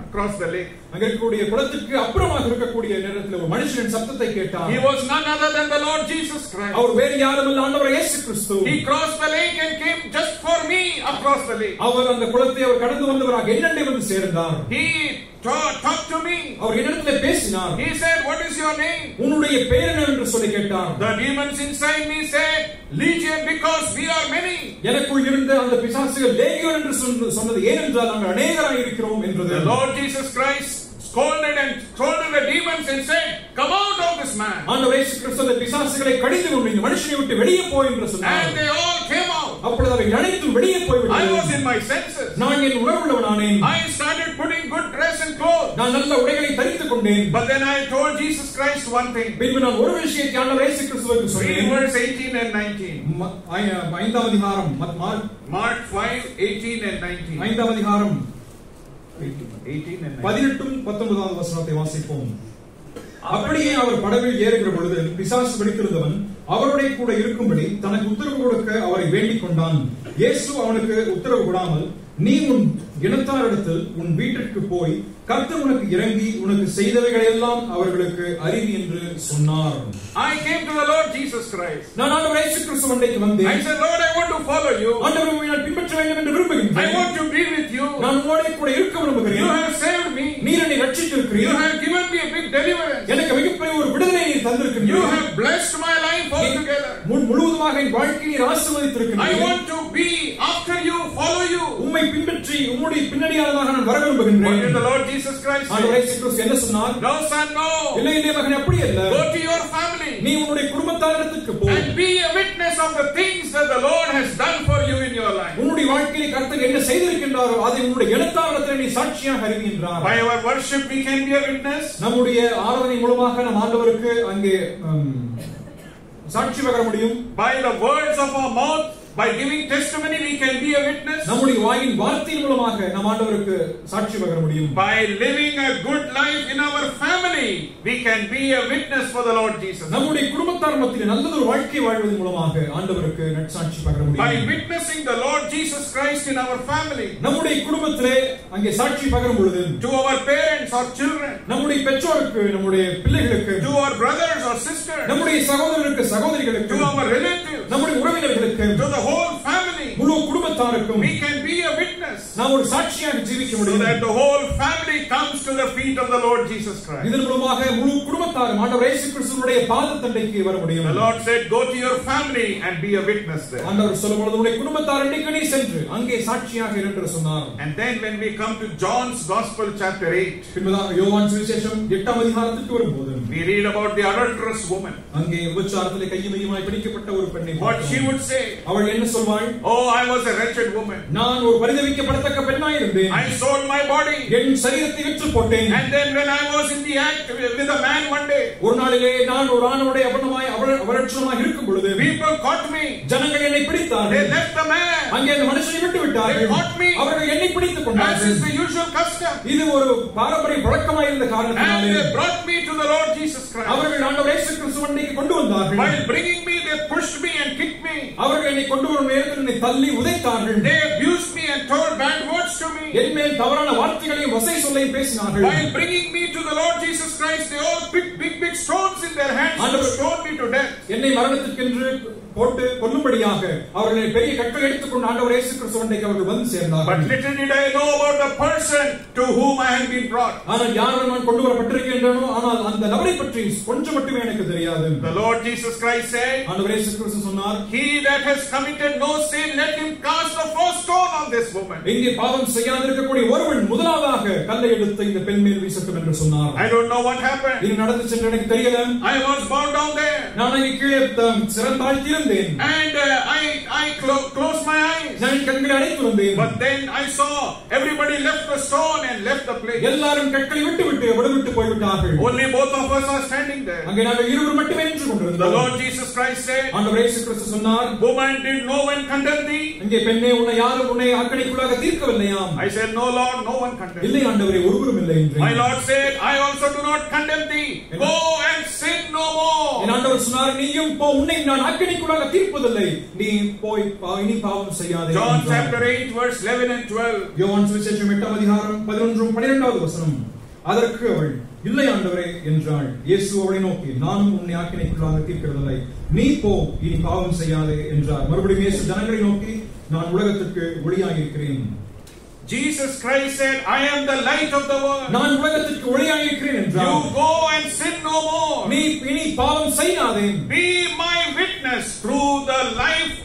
across the lake. அங்கிருக்கக்கூடிய குளத்துக்கு அப்புறமாக இருக்கக்கூடிய நேரத்தில் ஒரு மனுஷனின் சத்தத்தை கேட்டார். He was none other than the Lord Jesus Christ. அவர் வேறு யாரும் அல்ல, ஆண்டவர் இயேசு கிறிஸ்து. He crossed the lake and came just for me across the lake. அவர் அந்த குளத்தை அவர் கடந்து வந்தவராக என்னண்டே வந்து சேர்ந்தார். He talked to me. அவர் என்னிடத்தில் பேசினார். He said, what is your name? உன்னுடைய பெயர் என்ன என்று சொல்லி கேட்டார். The demons inside me said, Legion, because we are many. எனக்குள் இருந்த அந்த பிசாசுகள் லேகியோன் என்று சொன்னது ஏனென்றால் நாங்கள் அநேகராய் இருக்கிறோம் என்றது. The Lord Jesus Christ scolded the demons and said, come out of this man. ஆண்டவர் இயேசு கிறிஸ்து அந்த பிசாசுகளை கடிந்து கொண்டு இந்த மனுஷனை விட்டு வெளியே போய் என்று சொன்னார். And they all came out. அப்பொழுது அவை அனைத்தும் வெளியே போய்விட்டது. I was in my senses. நான் என் உணர்வுள்ளவனானேன். I started putting good dress and clothes. நான் நல்ல உடைகளை தரித்துக் கொண்டேன். But then I told Jesus Christ one thing. பின்பு நான் ஒரு விஷயத்தை ஆண்டவர் இயேசு கிறிஸ்துவுக்கு சொன்னேன். Verse 18 and 19. 5ஆம் அதிகாரம் Mark 5:18 and 19. 5ஆம் அதிகாரம் 18 and 18-19 வசனத்தை வாசிப்போம். அப்படியே அவர் படவில் ஏறுகிற பொழுது பிசாசு பிடித்திருந்தவன் அவருடைய கூட இருக்கும்படி தனக்கு உத்தரவு கொடுக்க அவரை வேண்டிக் கொண்டான். இயேசு அவனுக்கு உத்தரவு கொடாமல், நீ உன் இனத்தாரிடத்தில் உன் வீட்டிற்கு போய் கர்த்தர் உனக்கு இறங்கி உனக்கு செய்தவைகளை எல்லாம் அவர்களுக்கு அறிவி என்று சொன்னார். I came to the Lord Jesus Christ. நான் ஆண்டவர் இயேசு கிறிஸ்துவுக்கு வந்தேன். I said, Lord, I want to follow you. ஆண்டவரை நான் பின்பற்ற வேண்டும் என்று விரும்புகிறேன். I want to be with you. நான் உம்மோடு கூட இருக்க விரும்புகிறேன். You have saved me. நீர் என்னை ரட்சித்திருக்கிறீர். You have given me a big deliverance. எனக்கு மிகப்பெரிய ஒரு விடுதலை நீர் தந்திருக்கிறீர். You have blessed my life altogether. முழுவதுமாக என் வாழ்க்கையை ஆசீர்வதித்திருக்கிறீர். I want to be after you, follow you. உம்மை பின்பற்றி உம்முடைய பின்னணியாளராக நான் வர விரும்புகிறேன். What did the Lord Jesus Christ say? ஆண்டவர் இயேசு கிறிஸ்து என்ன சொன்னார்? No son, no. இல்லை இல்லை மகனே, அப்படி அல்ல. Go to your family. நீ உன்னுடைய குடும்பத்தாரிடத்துக்கு போ. And be a witness of the things that the Lord has done for you in your life. உன்னுடைய வாழ்க்கையிலே கர்த்தர் என்ன செய்திருக்கின்றாரோ அதை உன்னுடைய இனத்தாரிடத்தில் நீ சாட்சியாக அறிவி என்றார். By our worship we can be a witness. நம்முடைய ஆராதனை மூலமாக நம் ஆண்டவருக்கு அங்கே சாட்சி பகர முடியும். By the words of our mouth, by giving testimony, we can be a witness. நம்முடைய வாயின் வார்த்தையின் மூலமாக நம் ஆண்டவருக்கு சாட்சி பகர முடியும். By living a good life in our family, we can be a witness for the Lord Jesus. நம்முடைய குடும்பத்தார் மத்தியில் நல்லதொரு வாழ்க்கை வாழ்வதன் மூலமாக ஆண்டவருக்கு நற்சாட்சி பகர முடியும். By witnessing the Lord Jesus Christ in our family, நம்முடைய குடும்பத்திலே அங்கே சாட்சி பகரும் பொழுது, to our parents or children, நம்முடைய பெற்றோருக்கு, நம்முடைய பிள்ளைகளுக்கு, to our brothers or sisters, நம்முடைய சகோதரருக்கு சகோதரிகளுக்கு, to our relatives, நம்முடைய உறவினர்களுக்கு, to the whole family, முழு குடும்பத்தாருக்கும் we can be a witness. நாம் ஒரு சாட்சியாக ஜீவிக்க So முடியும். that the whole family comes to the feet of the Lord Jesus Christ. இதன் மூலமாக முழு குடும்பத்தாரும் ஆண்டவர் இயேசு கிறிஸ்துவினுடைய பாதத்தண்டைக்கு வர முடியும். The Lord said, go to your family and be a witness there. ஆண்டவர் சொல்லும்போது உன்னுடைய குடும்பத்தாரண்டைக்கு நீ சென்று அங்கே சாட்சியாக இரு என்று சொன்னார். And then when we come to John's Gospel chapter 8, பின்பதாக யோவான் சுவிசேஷம் 8ஆம் அதிகாரத்துக்கு வரும்போது we read about the adulterous woman. அங்கே விபச்சாரத்திலே கையுமையுமாய் பிடிக்கப்பட்ட ஒரு பெண்ணை What she would say? அவள் என்ன சொல்வாள்? Oh, I was a wretched woman. நான் ஒரு பரிதவிக்கப்படத்தக்க பெண்ணாய் இருந்தேன். I sold my body. என் சரீரத்தை விற்று போட்டேன். And then when I was in the act with a man one day, ஒரு நாளிலே நான் ஒரு ஆணோட அவலட்சணமாய் இருக்கும் பொழுது people caught me. ஜனங்கள் என்னை பிடித்தார்கள். They left the man. அங்கே அந்த மனுஷனை விட்டு விட்டார்கள். They caught me. அவர்கள் என்னை பிடித்துக் கொண்டார்கள். As is the usual custom. இது ஒரு பாரம்பரிய வழக்கமாய் இருந்த காரணத்தினாலே And they brought me to the Lord Jesus Christ. அவர்கள் ஆண்டவர் இயேசு கிறிஸ்துவண்டைக்கு கொண்டு வந்தார்கள். While bringing me, they pushed me and kicked me. அவர்கள் என்னை கொண்டு வரும் நேரத்தில் என்னை தள்ளி உதைத்தார்கள். They abused me and told bad words to me. என் மேல் தவறான வார்த்தைகளையும் வசை சொல்லையும் பேசினார்கள். While bringing me to the Lord Jesus Christ, they all picked big stones in their hands to stone me to death. என்னை மரணத்திற்கென்று போட்டு கொல்லும்படியாக அவர்களை பெரிய கற்கள் எடுத்துக்கொண்டு ஆண்டவர் இயேசு கிறிஸ்துவண்டைக்கு அவர்கள் வந்து சேர்ந்தார்கள். But little did I know about the person to whom I had been brought. ஆனால் யாரை நான் கொண்டு வரப்பட்டிருக்கின்றேனோ ஆனால் அந்த நபரை பற்றி கொஞ்சம் மட்டுமே எனக்கு தெரியாது. The Lord Jesus Christ said, ஆண்டவர் இயேசு கிறிஸ்து சொன்னார், he that has committed no sin, let him cast the first stone on this woman. இங்கே பாவம் செய்யாதிருக்கக்கூடிய ஒருவன் முதலாவதாக கல்லை எடுத்து இந்த பெண் மேல் வீசட்டும் என்று சொன்னார். I don't know what happened. இது நடந்துச்சு என்று எனக்கு தெரியல. I was bowed down there. நான் அங்கே கீழே சிறந்தாழ்த்தியிருந்தேன். And I closed my eyes. நான் கண்களை அடைத்திருந்தேன். But then I saw everybody left the stone and left the place. எல்லாரும் கற்களை விட்டு போய்விட்டார்கள். Only both of us are standing there. அங்கே நாங்கள் இருவர் மட்டுமே நின்று கொண்டிருந்தோம். The Lord Jesus Christ said, ஆண்டவர் இயேசு கிறிஸ்து சொன்னார், woman, did no one condemn thee? அங்கே பெண்ணே, உன்னை யாரும் உன்னை ஆக்கினைக்குள்ளாக தீர்க்கவில்லையாம். I said, no Lord, no one condemned. இல்லை ஆண்டவரே, ஒருவரும் இல்லை என்றேன். My Lord said, I also do not condemn thee. Go and sin no more. என் ஆண்டவர் சொன்னார், நீயும் போ, உன்னை நான் ஆக்கினைக்குள்ளாக தீர்ப்பதில்லை, நீ போய் இனி பாவம் செய்யாதே. John chapter 8 verse 11 and 12. யோவான் சுவிசேஷம் 8ஆம் அதிகாரம் 11-12வது வசனம். அதற்கு அவள், இல்லை ஆண்டவரே என்றாள். இயேசு அவளை நோக்கி, நானும் உன்னை ஆக்கினைக்குள்ளாக தீர்க்கிறதில்லை, நீ போ, இனி பாவம் செய்யாதே என்றார். மறுபடியும் இயேசு ஜனங்களை நோக்கி, நான் உலகத்திற்கு ஒளியாக இருக்கிறேன். Jesus Christ said, I am the light of the world. நான் உலகத்திற்கு ஒளியாக இருக்கிறேன் என்றார். You go and sin no more. நீ இனி பாவம் செய்யாதே. Be my witness through the life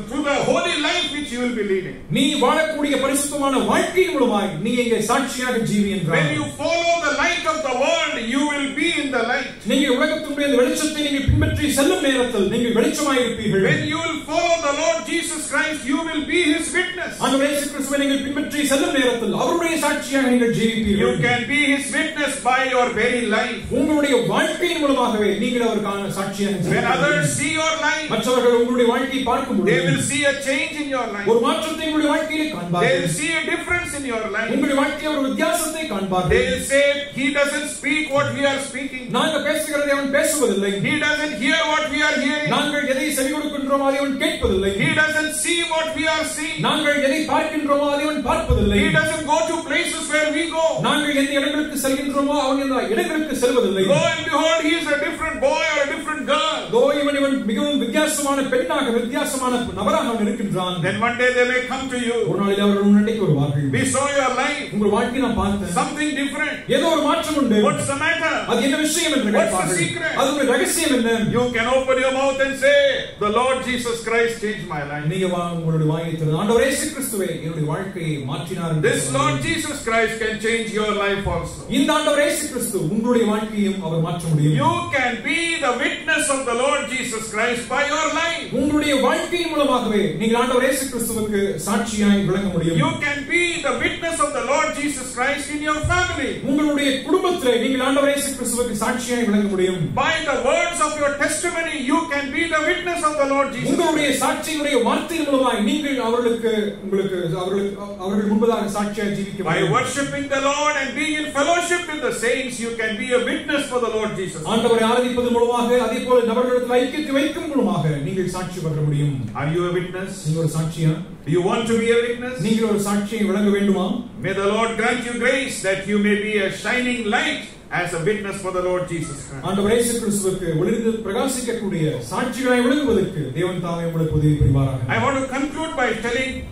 through the holy life which you will be leading. நீ வாழக்கூடிய பரிசுத்தமான வாழ்க்கை மூலமாய் நீ இங்கே சாட்சியாக ஜீவி என்றார். When you follow the light of the world, you will be in the light. நீங்கள் உலகத்தினுடைய வெளிச்சத்தை நீங்கள் பின்பற்றி செல்லும் நேரத்தில் நீங்கள் வெளிச்சமாய் இருப்பீர்கள். When you will follow the Lord Jesus Christ, you will be his witness. ஆண்டவர் இயேசு கிறிஸ்துவை நீங்கள் பின்பற்றி செல்லும் நேரத்தில் அவருடைய சாட்சியாக நீங்கள் ஜீவிப்பீர்கள். You can be his witness by your very life. உங்களுடைய வாழ்க்கையின் மூலமாகவே நீங்கள் அவருக்கான சாட்சியாக ஜீவிப்பீர்கள். When others see your life, மற்றவர்கள் உங்களுடைய வாழ்க்கையை பார்க்கும்போது they will see a change in your life. ஒரு மாற்றத்தை உங்களுடைய வாழ்க்கையிலே காண்பார்கள். They will see a difference in your life. உங்களுடைய வாழ்க்கையில் ஒரு வித்தியாசத்தை காண்பார்கள். They will say, he doesn't speak what we are speaking. நாங்கள் பேசுகிறதை அவன் பேசுவதில்லை. He doesn't hear what we are hearing. நாங்கள் எதை செவி கொடுக்கின்றோமோ அதை அவன் கேட்பதில்லை. He doesn't see what we are seeing. நாங்கள் எதை பார்க்கின்றோமோ அதை அவன் பார்ப்பதில்லை. He doesn't go to places where we go. நாங்கள் எந்த இடங்களுக்கு செல்கின்றோமோ அவன் அந்த இடங்களுக்கு செல்வதில்லை. Lo and behold, he is a different boy or a different girl. இவன் மிகவும் வித்தியாசமான பெண்ணாக வித்தியாசமான நபராக அவன் இருக்கின்றான். Then one day they may come to you. ஒரு நாளில் அவர்கள் உன்னிடத்தில் வருவார்கள். We saw your life. உங்கள் வாழ்க்கை நான் பார்த்தேன். Something different. ஏதோ ஒரு மாற்றம் உண்டு. What's the matter? அது என்ன விஷயம் என்று கேட்பார்கள். What's the secret? அது ஒரு ரகசியம் என்ன? You can open your mouth and say, the Lord Jesus Christ changed my life. நீங்க உங்களுடைய வாயை திறந்து, ஆண்டவரே இயேசு கிறிஸ்துவே என்னுடைய வாழ்க்கையை மாற்றினார். This Lord Jesus Christ can change your life also. இந்த ஆண்டவரே இயேசு கிறிஸ்து உங்களுடைய வாழ்க்கையையும் அவர் மாற்ற முடியும். You can be the witness of the Lord Jesus Christ by your life. உங்களுடைய வாழ்க்கையின் மூலமாகவே நீங்கள் ஆண்டவர் இயேசு கிறிஸ்துவுக்கு சாட்சியாய் விளங்க முடியும். You can be the witness of the Lord Jesus Christ in your family. உங்களுடைய குடும்பத்திலே நீங்கள் ஆண்டவர் இயேசு கிறிஸ்துவுக்கு சாட்சியாய் விளங்க முடியும். By the words of your testimony, you can be the witness of the Lord Jesus. உங்களுடைய சாட்சியினுடைய வார்த்தையின் மூலமாய் நீங்கள் அவர்கள் முன்பதாக சாட்சியாய் ஜீவிக்க முடியும். By worshiping the Lord and being in fellowship with the saints, you can be a witness for the Lord Jesus. ஆண்டவரை ஆராதிப்பதன் மூலமாக, அதேபோல நபர்களிடத்தில் ஐக்கியத்தை வைக்கும் மூலமாக நீங்கள் சாட்சி பகர முடியும். Are you a witness? நீங்கள் ஒரு சாட்சியா? Do you want to be a witness? நீங்கள் ஒரு சாட்சியை விளங்க வேண்டுமா? May the Lord grant you grace that you may be a shining light as a witness for the Lord Jesus Christ. ஆண்டவர் இயேசு கிறிஸ்துவுக்கு ஒளிர்ந்து பிரகாசிக்கக்கூடிய சாட்சிகளாய் விளங்குவதற்கு தேவன் தாமே உங்களுக்கு உதவி புரிவாராக. I want to conclude by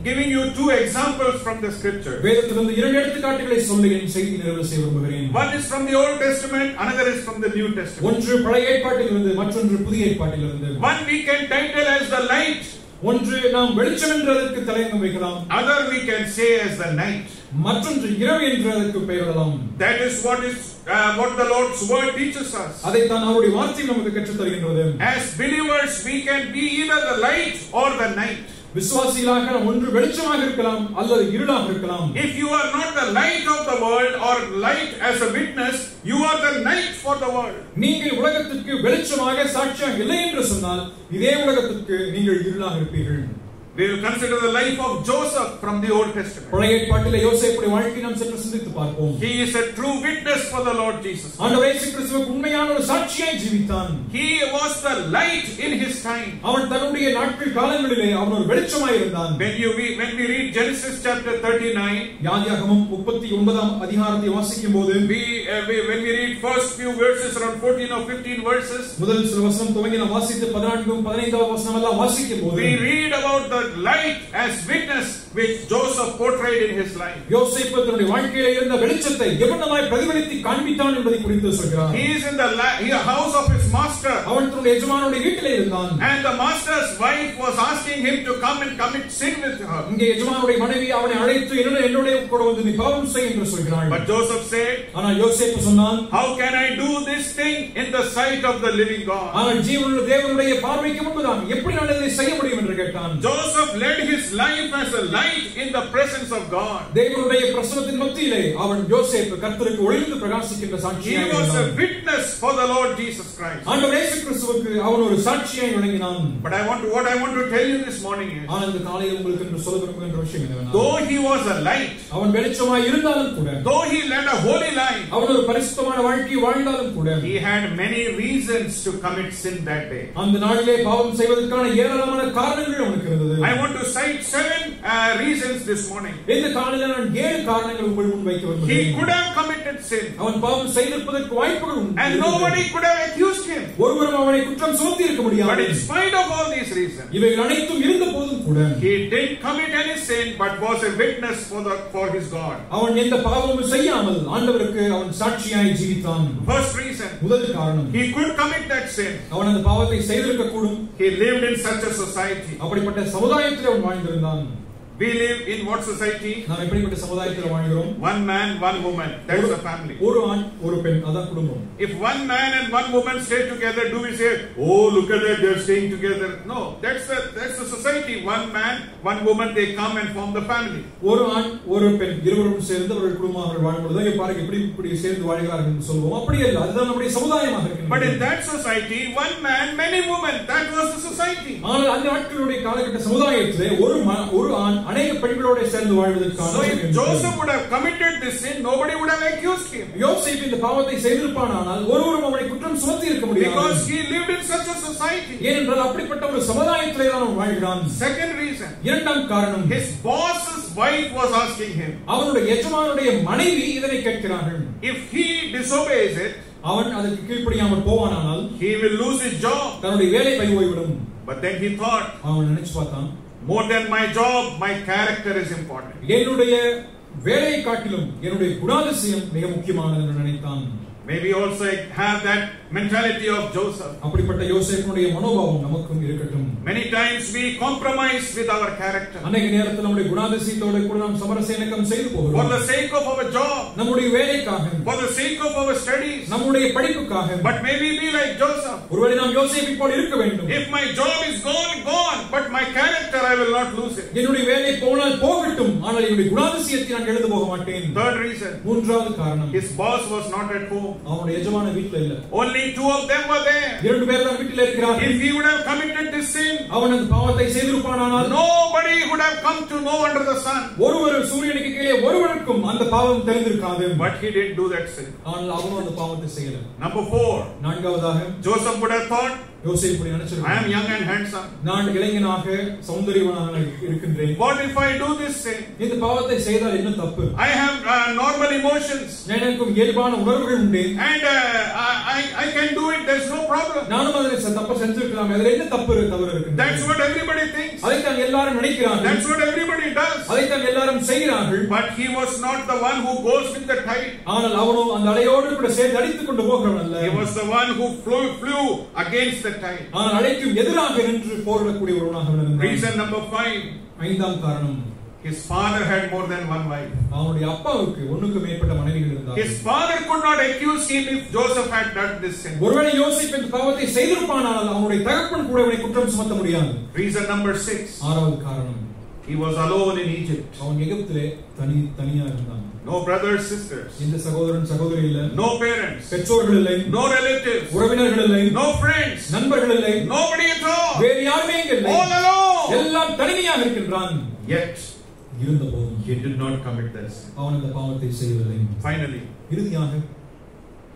giving you two examples from the scripture. வேதத்திலிருந்து இரண்டு எடுத்துக்காட்டுகளை சொல்லி என் செய்தி நிறைவு செய்ய விரும்புகிறேன். One is from the Old Testament, another is from the New Testament. ஒன்று பழைய ஏற்பாட்டிலிருந்து, மற்றொன்று புதிய ஏற்பாட்டிலிருந்து. One we can title as the light. ஒன்று நாம் வெளிச்சம் என்றதற்கு தலையங்கம் வைக்கலாம். Other we can say as the night. மற்றொன்று இரவு என்றதற்கு பெயரிடலாம். That is what the Lord's word teaches us. அதைத்தான் அவருடைய வார்த்தை நமக்கு கற்றுத் தருகின்றது. As believers we can be either the light or the night. விசுவாசிகளாக நாம் ஒன்று வெளிச்சமாக இருக்கலாம் அல்லது இருளாக இருக்கலாம். If you are not the light of the world or light as a witness, you are the night for the world. நீங்கள் உலகத்திற்கு வெளிச்சமாக சாட்சியாக இல்லை என்று சொன்னால் இதே உலகத்திற்கு நீங்கள் இருளாக இருப்பீர்கள். We will consider the life of Joseph from the Old Testament. பழைய ஏற்பாட்டிலே யோசேப்புடைய வாழ்க்கையை நாம் சற்று சிந்தித்து பார்ப்போம். He is a true witness for the Lord Jesus. ஆண்டவர் இயேசு கிறிஸ்துவுக்கு உண்மையான ஒரு சாட்சியாய் ஜீவித்தான். He was the light in his time. அவன் தன்னுடைய நாட்கள் காலங்களிலே அவன் ஒரு வெளிச்சமாய் இருந்தான். When we read Genesis chapter 39, யாதியாகமம் 39ஆம் அதிகாரத்தை வாசிக்கும்போது, when we read first few verses, around 14 or 15 verses, முதல் சில வசனம் துவங்கி நாம் வாசித்து 14 15ஆம் வசனம் எல்லாம் வாசிக்கும்போது, we read about the light as witness which Joseph portrayed in his life. யோசேப்பு தன்னுடைய வாழ்க்கையிலே இருந்த வெளிச்சத்தை எவ்வளவாய் பிரதிபலித்து காண்பித்தான் என்பதை குறித்து சொல்கிறார். He is in the house of his master master. அவன் தன்னுடைய எஜமானுடைய வீட்டிலே இருந்தான். And the master's wife was asking him to come and commit sin with her. இங்கே எஜமானுடைய மனைவி அவனை அழைத்து என்னுடைய கூட வந்து நீ பாவம் செய் என்று சொல்கிறாள். But Joseph said, ஆனால் யோசேப்பு சொன்னான், how can I do this thing in the sight of the living God? ஆனால் ஜீவனுள்ள தேவனுடைய பார்வைக்கு முன்புதான் எப்படி நான் இதை செய்ய முடியும் என்று கேட்டான். Joseph led his life as a light in the presence of God. தேவனுடைய பிரசன்னத்தின் மத்தியிலே அவன் யோசேப்பு கர்த்தருக்கு ஒளிர்ந்து பிரகாசிக்கின்ற சாட்சியாக He was இருந்தான். a witness for the Lord Jesus Christ. ஆண்டவர் இயேசு கிறிஸ்துவுக்கு அவன் ஒரு சாட்சியாய் விளங்கினான். But what I want to tell you this morning is, ஆனால் இந்த காலையில் உங்களுக்கு என்று சொல்ல விரும்புகின்ற விஷயம் என்னவென்றால், though he was a light, அவன் வெளிச்சமாய் இருந்தாலும் கூட, though he led a holy life, அவன் ஒரு பரிசுத்தமான வாழ்க்கை வாழ்ந்தாலும் கூட, he had many reasons to commit sin that day. அந்த நாளிலே பாவம் செய்வதற்கான ஏராளமான காரணங்கள் அவனுக்கு இருந்தது. I want to cite 7 reasons this morning. இந்த காலையில் நான் 7 காரணங்கள் உங்கள் முன் வைக்க விரும்புகிறேன். He could have committed sin, அவன் பாவம் செய்திருப்பதற்கு வாய்ப்புகள் உண்டு, and nobody could have accused him. ஒருவரும் அவனை குற்றம் சுமத்தி இருக்க முடியாது. But in spite of all these reasons, இவைகள் அனைத்தும் இருந்த போதும் கூட, he didn't commit any sin, but was a witness for his God. அவன் எந்த பாவமும் செய்யாமல் ஆண்டவருக்கு அவன் சாட்சியாய் ஜீவித்தான். First reason, முதல் காரணம், he could commit that sin. அவன் அந்த பாவத்தை செய்திருக்க கூடும். He lived in such a society. அப்படிப்பட்ட சமுதாயத்தில் அவன் வாழ்ந்திருந்தான். We live in what society? நாம் எப்படிப்பட்ட சமுதாயத்தில் வாழ்கிறோம்? One man, one woman. That's the family. ஒரு ஆண் ஒரு பெண், அதான் குடும்பம். If one man and one woman stay together, do we say, oh, look at that, they're staying together? No, that's the society. One man, one woman, they come and form the family. ஒரு ஆண் ஒரு பெண் இருவரும் சேர்ந்து அவர்கள் குடும்பமாக வாழும்போது பாருங்க எப்படி சேர்ந்து வாழ்கிறார்கள் என்று சொல்லுவோம். அப்படி அல்ல, அதுதான் நம்முடைய சமுதாயமாக இருக்கிறது. But in that society, one man, many women, that was the society. ஆனால் அந்த நாட்களுடைய காலகட்ட சமுதாயத்திலே ஒரு ஆண் அநேக பெண்களோடு சேர்ந்து வாழ்வதற்கான. So if Joseph would have committed this sin, nobody would have accused him. யோசேப்பு இந்த பாவத்தை செய்திருப்பானால் ஒருவரும் அவனை குற்றம் சுமத்தி இருக்க முடியாது. Because he lived in such a society. ஏனென்றால் அப்படிப்பட்ட ஒரு சமுதாயத்திலே தான் அவன் வாழ்கிறான். Second reason, இரண்டாம் காரணம், his boss's wife was asking him. அவனுடைய எஜமானுடைய மனைவி இதனை கேட்கிறார்கள். If he disobeys it, அவன் அதற்கு கீழ்ப்படியாமல் போவானால் he will lose his job. தன்னுடைய வேலை போய்விடும். But then he thought, அவன் நினைச்சு பார்த்தான், more than my job, my character is important. என்னுடைய வேலையை காட்டிலும் என்னுடைய குணாதிசயம் மிக முக்கியமானது என்று நினைத்தான். Maybe also have that mentality of Joseph. அப்படிப்பட்ட யோசேப்புடைய மனோபாவம் நமக்கும் இருக்கட்டும். Many times we compromise with our character. அநேக நேரத்தில் நம்முடைய குணாதிசயத்தோடு கூட நாம் சமரசம் செய்து போகிறோம். For the sake of our job, நம்முடைய வேலைக்காக, for the sake of our studies, நம்முடைய படிப்புக்காக. But maybe be like Joseph. ஒருவேளை நாம் யோசேப்பை போல இருக்க வேண்டும். If my job is gone, but my character I will not lose it. என்னுடைய வேலை போனால் போகட்டும், ஆனால் என்னுடைய குணாதிசயத்தை நான் இழந்து போக மாட்டேன். Third reason, மூன்றாவது காரணம், his boss was not at home. அவனுடைய எஜமான வீட்டில் இல்ல. Only 2 of them were there. இரண்டு பேர் தான் வீட்டில் இருக்கிறார்கள். If he would have committed this sin, அவன் அந்த பாவத்தை செய்திருப்பானால் nobody would have come to know under the sun. ஒருவர் சூரியனுக்கு கீழே ஒருவருக்கும் அந்த பாவம் தெரிந்திருக்காது. But he didn't do that sin. ஆனால் அவன் அந்த பாவத்தை செய்யல. Number 4, நான்காவதாக, Joseph would have thought, யோசேப்பு நினைச்சிருக்கான், I am young and handsome. நான் இளைஞனாக சௌந்தரியவனாக இருக்கின்றேன். What if I do this sin? இந்த பாவத்தை செய்தால் என்ன தப்பு? I have normal emotions. எனக்கும் இயல்பான உணர்வுகள் உண்டு. And I can do it. There's no problem. நானும் அதை தப்பு செஞ்சிருக்கலாம். அதில் என்ன தப்பு இருக்கு? That's what everybody thinks. அதைத்தான் எல்லாரும் நினைக்கிறார்கள். That's what everybody does. அதைத்தான் எல்லாரும் செய்கிறார்கள். But he was not the one who goes with the tide. ஆனால் அவனோ அந்த அலையோடு கூட சேர்ந்து அடித்துக் கொண்டு போகிறவன் அல்ல. He was the one who flew against the tide. ஆனால் அலைக்கும் எதிராக நின்று போரிடக்கூடிய ஒருவனாக இருந்தான். Reason number 5. ஐந்தாம் காரணம், his father had more than one wife. அவனுடைய அப்பாவுக்கு ஒன்றுக்கு மேற்பட்ட மனைவிகள் இருந்தார்கள். His father could not accuse him if Joseph had done this sin. ஒருவேளை யோசேப்பு இந்த பாவத்தை செய்திருப்பானால் அவனுடைய தகப்பன் கூட அவனை குற்றம் சுமத்த முடியாது. Reason number 6. ஆறாவது காரணம், he was alone in Egypt. அவன் எகிப்திலே தனியா இருந்தான். No brothers, sisters. இந்த சகோதரன் சகோதரி இல்ல. No parents. பெற்றோர்கள் இல்லை. No relatives. உறவினர்கள் இல்லை. No friends. நண்பர்கள் இல்லை. Nobody at all. வேறு யாருமே இல்லை. All alone. எல்லாம் தனிமையாக இருக்கின்றான். Yet இருந்தபோதும் he did not commit that sin. அவன் இந்த பாவத்தை செய்யவில்லை. Finally, இறுதியாக,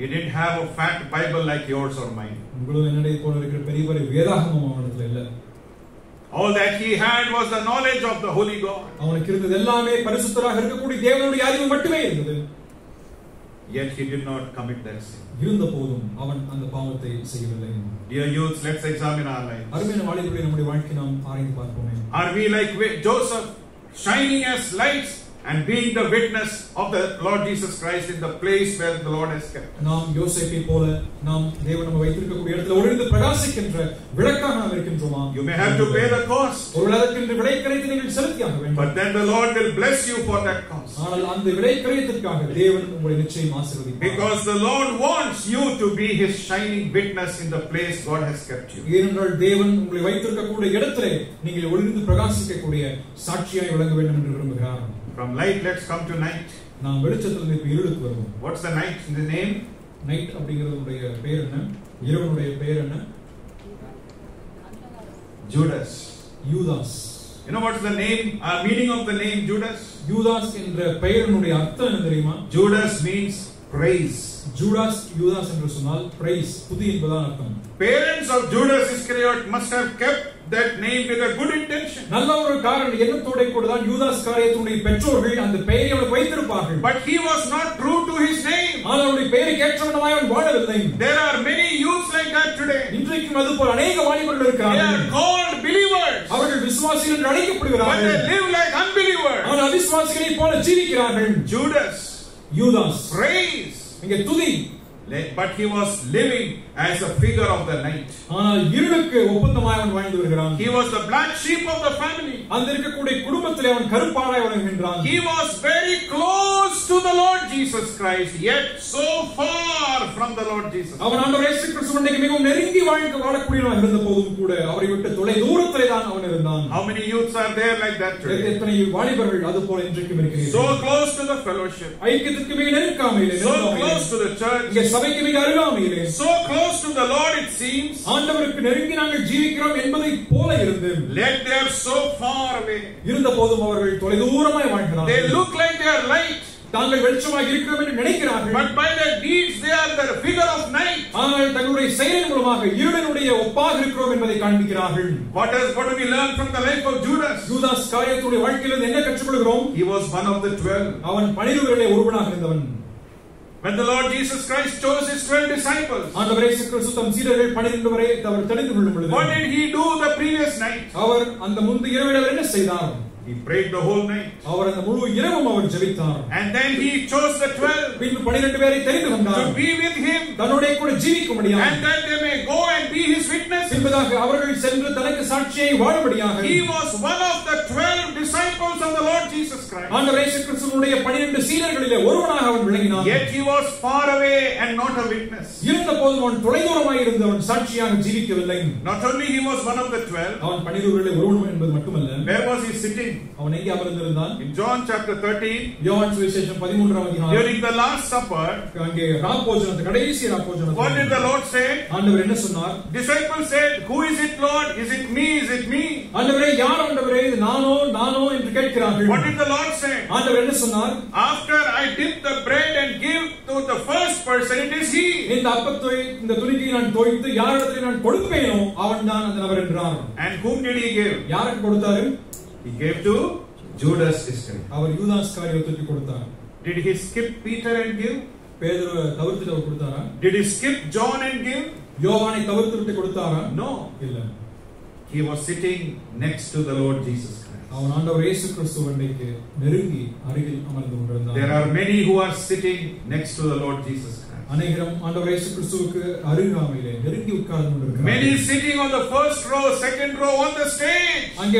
he didn't have a fat Bible like yours or mine. உங்களும் என்னுடைய போல இருக்கிற பெரிய வேதாகமம் அவனிடத்தில் இல்ல. All that he had was the knowledge of the Holy God. அவனுக்கு இருந்தது எல்லாமே பரிசுத்தராக இருக்கக்கூடிய தேவனுடைய அறிவு மட்டுமே இருந்தது. Yet he did not commit that sin. இருந்தபோதும் அவன் அந்த பாவத்தை செய்யவில்லை. Dear youth, let's examine our lives. அருமையான வாலிபர்களே, நம்முடைய வாழ்க்கை நாம் ஆராய்ந்து பார்ப்போமே. Are we like Joseph, shining as lights and being the witness of the Lord Jesus Christ in the place where the Lord has kept. நாம் யோசேப்பை போல நாம் தேவன் நம்ம வைத்திருக்கக்கூடிய இடத்துல ஒளிர்ந்து பிரகாசிக்கின்ற விளக்காக நாம் இருக்கின்றோமா? You may have to pay the cost. ஒருவேளை அதற்கு விலை கிரயத்தை நீங்கள் செலுத்தியாக வேண்டும். But then the Lord will bless you for that cost. ஆனால் அந்த விலை கிரயத்திற்காக தேவன் உங்களை நிச்சயம் ஆசீர்வதிப்பார். Because the Lord wants you to be His shining witness in the place God has kept you. ஏனென்றால் தேவன் உங்களை வைத்திருக்கக்கூடிய இடத்திலே நீங்கள் ஒளிர்ந்து பிரகாசிக்கக்கூடிய சாட்சியாய் விளங்க வேண்டும் என்று விரும்புகிறார். From light, let's come to night. நாம் வெளிச்சத்திலிருந்து இப்ப இருளுக்கு வருவோம். What's the night in the name? Night அப்படிங்கிறதுடைய பெயர் என்ன? இரவனுடைய பெயர் என்ன? Judas. Judas. You know what's the name, meaning of the name Judas? யூதாஸ் என்ற பெயரினுடைய அர்த்தம் என்ன தெரியுமா? Judas means praise. ஜூடாஸ் யூதாஸ் என்று சொன்னால் praise, துதி என்பதான் அர்த்தம். Parents of Judas Iscariot must have kept that name with a good intention. நல்ல ஒரு காரணம் எண்ணத்தோட கூட தான் யூதாஸ் காரியத்துடைய பெற்றோர்கள் அந்த பெயரை அவனுக்கு வைத்திருப்பார்கள். But he was not true to his name. அவனுடைய பெயருக்கு ஏற்றவனாய் அவன் வாழவில்லை. There are many youths like that today. இன்றைக்கும் அதுபோல் अनेक வாலிபர்கள் இருக்கிறார்கள். They are called believers. அவர்கள் விசுவாசிகள் என்று அழைக்கப்படுகிறார்கள். But they live like unbelievers. ஆனால் அவிசுவாசிகளைப் போல ஜீவிக்கிறார்கள். Judas. யூதாஸ். Praise. இங்கே துதி. But he was living as a figure of the night. ஆனால் இருளுக்கு ஒப்பந்தமாய் அவன் வாழ்ந்து வருகிறான். He was the black sheep of the family. அந்த இருக்கக்கூடிய குடும்பத்திலே அவன் கருப்பானாய் வாழ்கின்றான். He was very close to the Lord Jesus Christ, yet so far from the Lord Jesus. அவன் ஆண்டவர் இயேசு கிறிஸ்துவுக்கு மிகவும் நெருங்கி வாழக்கூடியவனாக இருந்த போதும் கூட அவரை விட்டு தொலை தூரத்திலே தான் அவன் இருந்தான். How many youths are there like that today? எத்தனை வாலிபர்கள் அது போல இன்றைக்கும் இருக்கிறார்கள். So close to the fellowship. ஐக்கியத்திற்கு மிக நெருக்கமாயிலே. So close to the church. சபைக்கு மிக அருகாமையிலே. So close to the Lord it seems. ஆண்டவருக்கு நெருங்கி நாங்கள் ஜீவிக்கிறோம் என்பதை போல இருந்து. Yet they are so far away. இருந்த போதும் அவர்கள் தொலைதூரமாய் வாழ்கிறார்கள். They look like they are light. தாங்கள் வெளிச்சமாக இருக்கிறோம் என்று நினைக்கிறார்கள். But by their deeds they are the figure of night. ஆனால் தங்களுடைய செயலின் மூலமாக இருளினுடைய ஒப்பாக இருக்கிறோம் என்பதை காண்பிக்கிறார்கள். What do we learn from the life of Judas? யூதாஸ் காரியத்துடைய வாழ்க்கையிலிருந்து என்ன கற்றுக்கொள்கிறோம்? He was one of the 12. அவன் 12 ஒருவனாக இருந்தவன். When the Lord Jesus Christ chose his 12 disciples, ஆண்டவர் இயேசு கிறிஸ்து தம் சீடர்கள் 12 வரை அவர் தெரிந்து கொள்ளும் பொழுது, what did he do the previous night? அவர் அந்த முந்தைய இரவில் என்ன செய்தார்? He prayed the whole night. அவர் அந்த முழு இரவும் அவர் ஜெபித்தார். And then he chose the 12. பின்பு 12 பேரை தெரிந்து கொண்டார். To be with him. தன்னோடு கூட ஜீவிக்கும்படியாக. And that they may go and be his witnesses. என்பதாக அவர்கள் சென்று தனக்கு சாட்சியை வாழும்படியாக. He was one of the 12 disciples of the Lord Jesus Christ. ஆண்டவர் இயேசு கிறிஸ்துவுடைய 12 சீடர்களிலே ஒருவனாக அவன் விளங்கினான். Yet he was far away and not a witness. இருந்தபோதும் அவன் தொலைதூரமாக இருந்தவன் சாட்சியாக ஜீவிக்கவில்லை. Not only he was one of the 12. அவன் 12 ஒருவன் என்பது மட்டுமல்ல. Where was he sitting? அவன் எங்கே அமர்ந்திருந்தான்? In John chapter 13. யோவான் சுவிசேஷம் 13ஆம் அதிகாரம். During the last supper. அங்கே ராப்போஜனத்து கடைசி ராப்போஜனத்து. What did the Lord say? ஆண்டவர் என்ன சொன்னார்? Disciples said, "Who is it, Lord? Is it me? Is it me?" ஆண்டவரே யார் ஆண்டவரே இது நானோ என்று கேட்கிறார்கள். What did the Lord say? ஆண்டவர் என்ன சொன்னார்? After I dip the bread and give to the first person, it is he. இந்த அப்பத்தை இந்த துணிக்கை நான் தோய்த்து யாரிடத்தில் நான் கொடுப்பேனோ அவன்தான் அந்த நபர் என்றார். And whom did he give? யாருக்கு கொடுத்தாரு? He gave to Judas Iscariot. அவர் யூதாஸ் காரியத்துக்கு கொடுத்தார். Did he skip Peter and give? பேதுருவை தவிர்த்து அவர் கொடுத்தாரா? Did he skip John and give? யோவானை தவிர்த்து விட்டு கொடுத்தாரா? No. இல்ல. He was sitting next to the Lord Jesus Christ. அவன் ஆண்டவர் இயேசு கிறிஸ்துவுக்கு நெருங்கி அருகில் அமர்ந்து கொண்டிருந்தார். There are many who are sitting next to the Lord Jesus Christ. அநேகரும் ஆண்டவர் இயேசு கிறிஸ்துவுக்கு அருகாமையிலே நெருங்கி உட்கார்ந்து கொண்டிருக்கிறார்கள். Many sitting on the first row, second row on the stage. அங்கே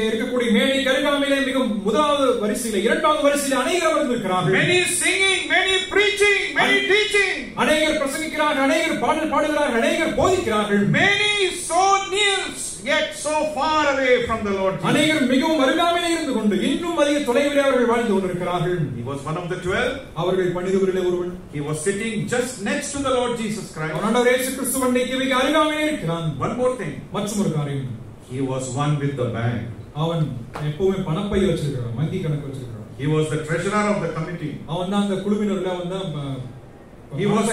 இருக்கக்கூடிய மேடைக்கு அருகாமையிலே மிக முதலாவது வரிசையிலே இரண்டாவது வரிசையிலே அநேகர் அமர்ந்திருக்கிறார்கள். Many singing, many preaching, many teaching. அநேகர் பிரசங்கிக்கிறார்கள், அநேகர் பாடல் பாடுகிறார்கள், அநேகர் போதிக்கிறார்கள். Many so near yet so far away from the Lord Jesus. அநேகர் மிகவும் அருகாமையிலே இருந்து கொண்டு இன்னும் அதிக தொலைவிலே அவர்கள் வாழ்ந்து கொண்டிருக்கிறார்கள். He was one of the 12. அவர்கள் 12 ஒருவன். He was sitting just next to the Lord Jesus Christ. ஆண்டவர் இயேசு கிறிஸ்துவுக்கு மிக அருகாமையிலே இருக்கிறான். One more thing. மற்றொரு காரியம். He was one with the bank. அவன் எப்பவுமே பணப்பை வச்சிருக்கிறான், வங்கி கணக்கு வச்சிருக்கிறான். He was the treasurer of the committee. அவன் தான் அந்த குழுவினர்ல அவன் தான் He was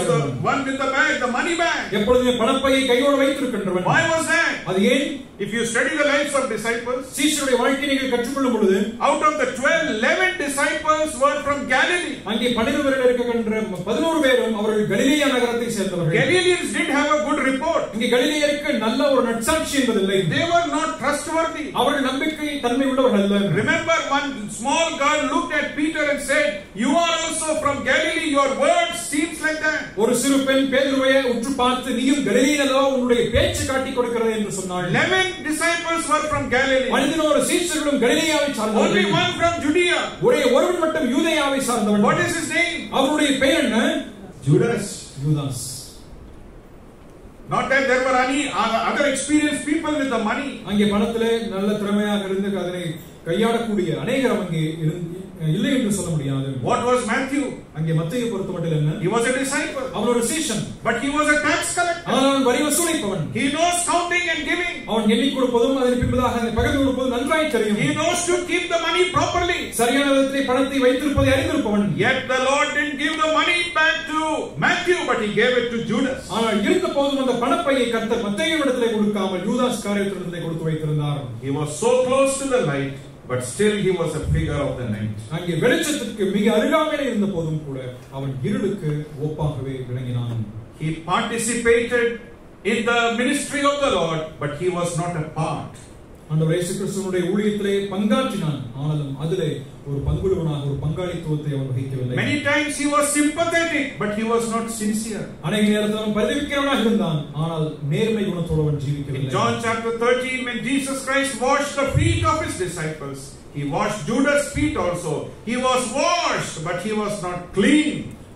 the one with the bag, the money bag. எப்பொழுதுமே பணப்பையை கையோடு வைத்திருக்கின்றவன். Why was that? அது ஏன்? If you study the lives of disciples, சீஷருடைய வாழ்க்கையை நீங்கள் கற்றுக்கொள்ளும் பொழுது, out of the 12, 11 disciples were from Galilee. அங்கே 12 பேர்கள் இருக்கின்ற 11 பேரும் அவர்கள் கலிலேயா நகரத்தை சேர்ந்தவர்கள். Galileans didn't have a good report. இங்கே கலிலேயருக்கு நல்ல ஒரு நற்சாட்சி என்பதில்லை. They were not trustworthy. அவர்கள் நம்பிக்கை தன்மை உள்ளவர்கள் அல்ல. Remember, one small girl looked at Peter and said, "You are also from Galilee. Your words seems like that." ஒரு சிறு பெண் பேதுருவை உற்று பார்த்து, நீயும் கலிலேயனோ உன்னுடைய பேச்சு காட்டிக் கொடுக்கிறது என்று சொன்னாள். 11 disciples were from Galilee. 11 சீஷர்களும் கலிலேயாவை சார்ந்தவர்கள். Only one from Judea. ஒரே ஒருவன் மட்டும் யூதேயாவை சார்ந்தவன். What is his name? அவருடைய பெயர் என்ன? Judas. Judas. Not that there were any other experienced people with the money. அங்கே பணத்திலே நல்ல திறமையாக இருந்து அதனை கையாளக்கூடிய அநேகர் அங்கே இல்லை என்று சொல்ல முடியாது. What was Matthew? அங்கே மத்தேயு பொறுத்தமட்டில் என்ன? He was a disciple. அவன் ஒரு சீஷன். But he was a tax collector. அவன் வரி வசூலிப்பவன். He knows counting and giving. அவன் எண்ணி கொடுப்பதும் அதன் பின்பதாக அதை பகிர்ந்து கொடுப்பதும் நன்றாய் தெரியும். He knows to keep the money properly. சரியான விதத்திலே பணத்தை வைத்திருப்பதை அறிந்திருப்பவன். Yet the Lord didn't give the money back to Matthew, but he gave it to Judas. ஆனால் இருந்த போதும் அந்த பணப்பையை கர்த்தர் மத்தேயுவிடத்திலே கொடுக்காமல் யூதாஸ் காரியத்திலே கொடுத்து வைத்திருந்தார். He was so close to the light, but still he was a figure of the night. அங்கே வெளிச்சத்துக்கு மிக அருகாமையில் இருந்த போதும் கூட அவன் இருளுக்கு ஒப்பாகவே விளங்கினான். He participated in the ministry of the Lord, but he was not a part. ஆண்டவர் இயேசு கிறிஸ்துவினுடைய ஊழியத்திலே பங்காற்றினான், ஆனாலும் அதிலே ஒரு பங்குள்ளவனாக ஒரு பங்காளித்துவத்தை அவன் வகிக்கவில்லை. Many times he was sympathetic, but he was not sincere. அநேக நேரத்தில் அவன் பரிதவிக்கிறவனாக இருந்தான், ஆனால் நேர்மை குணத்தோடு அவன் ஜீவிக்கவில்லை. In John chapter 13, when Jesus Christ washed the feet of his disciples, he washed Judas' feet also. He was washed, but he was not clean.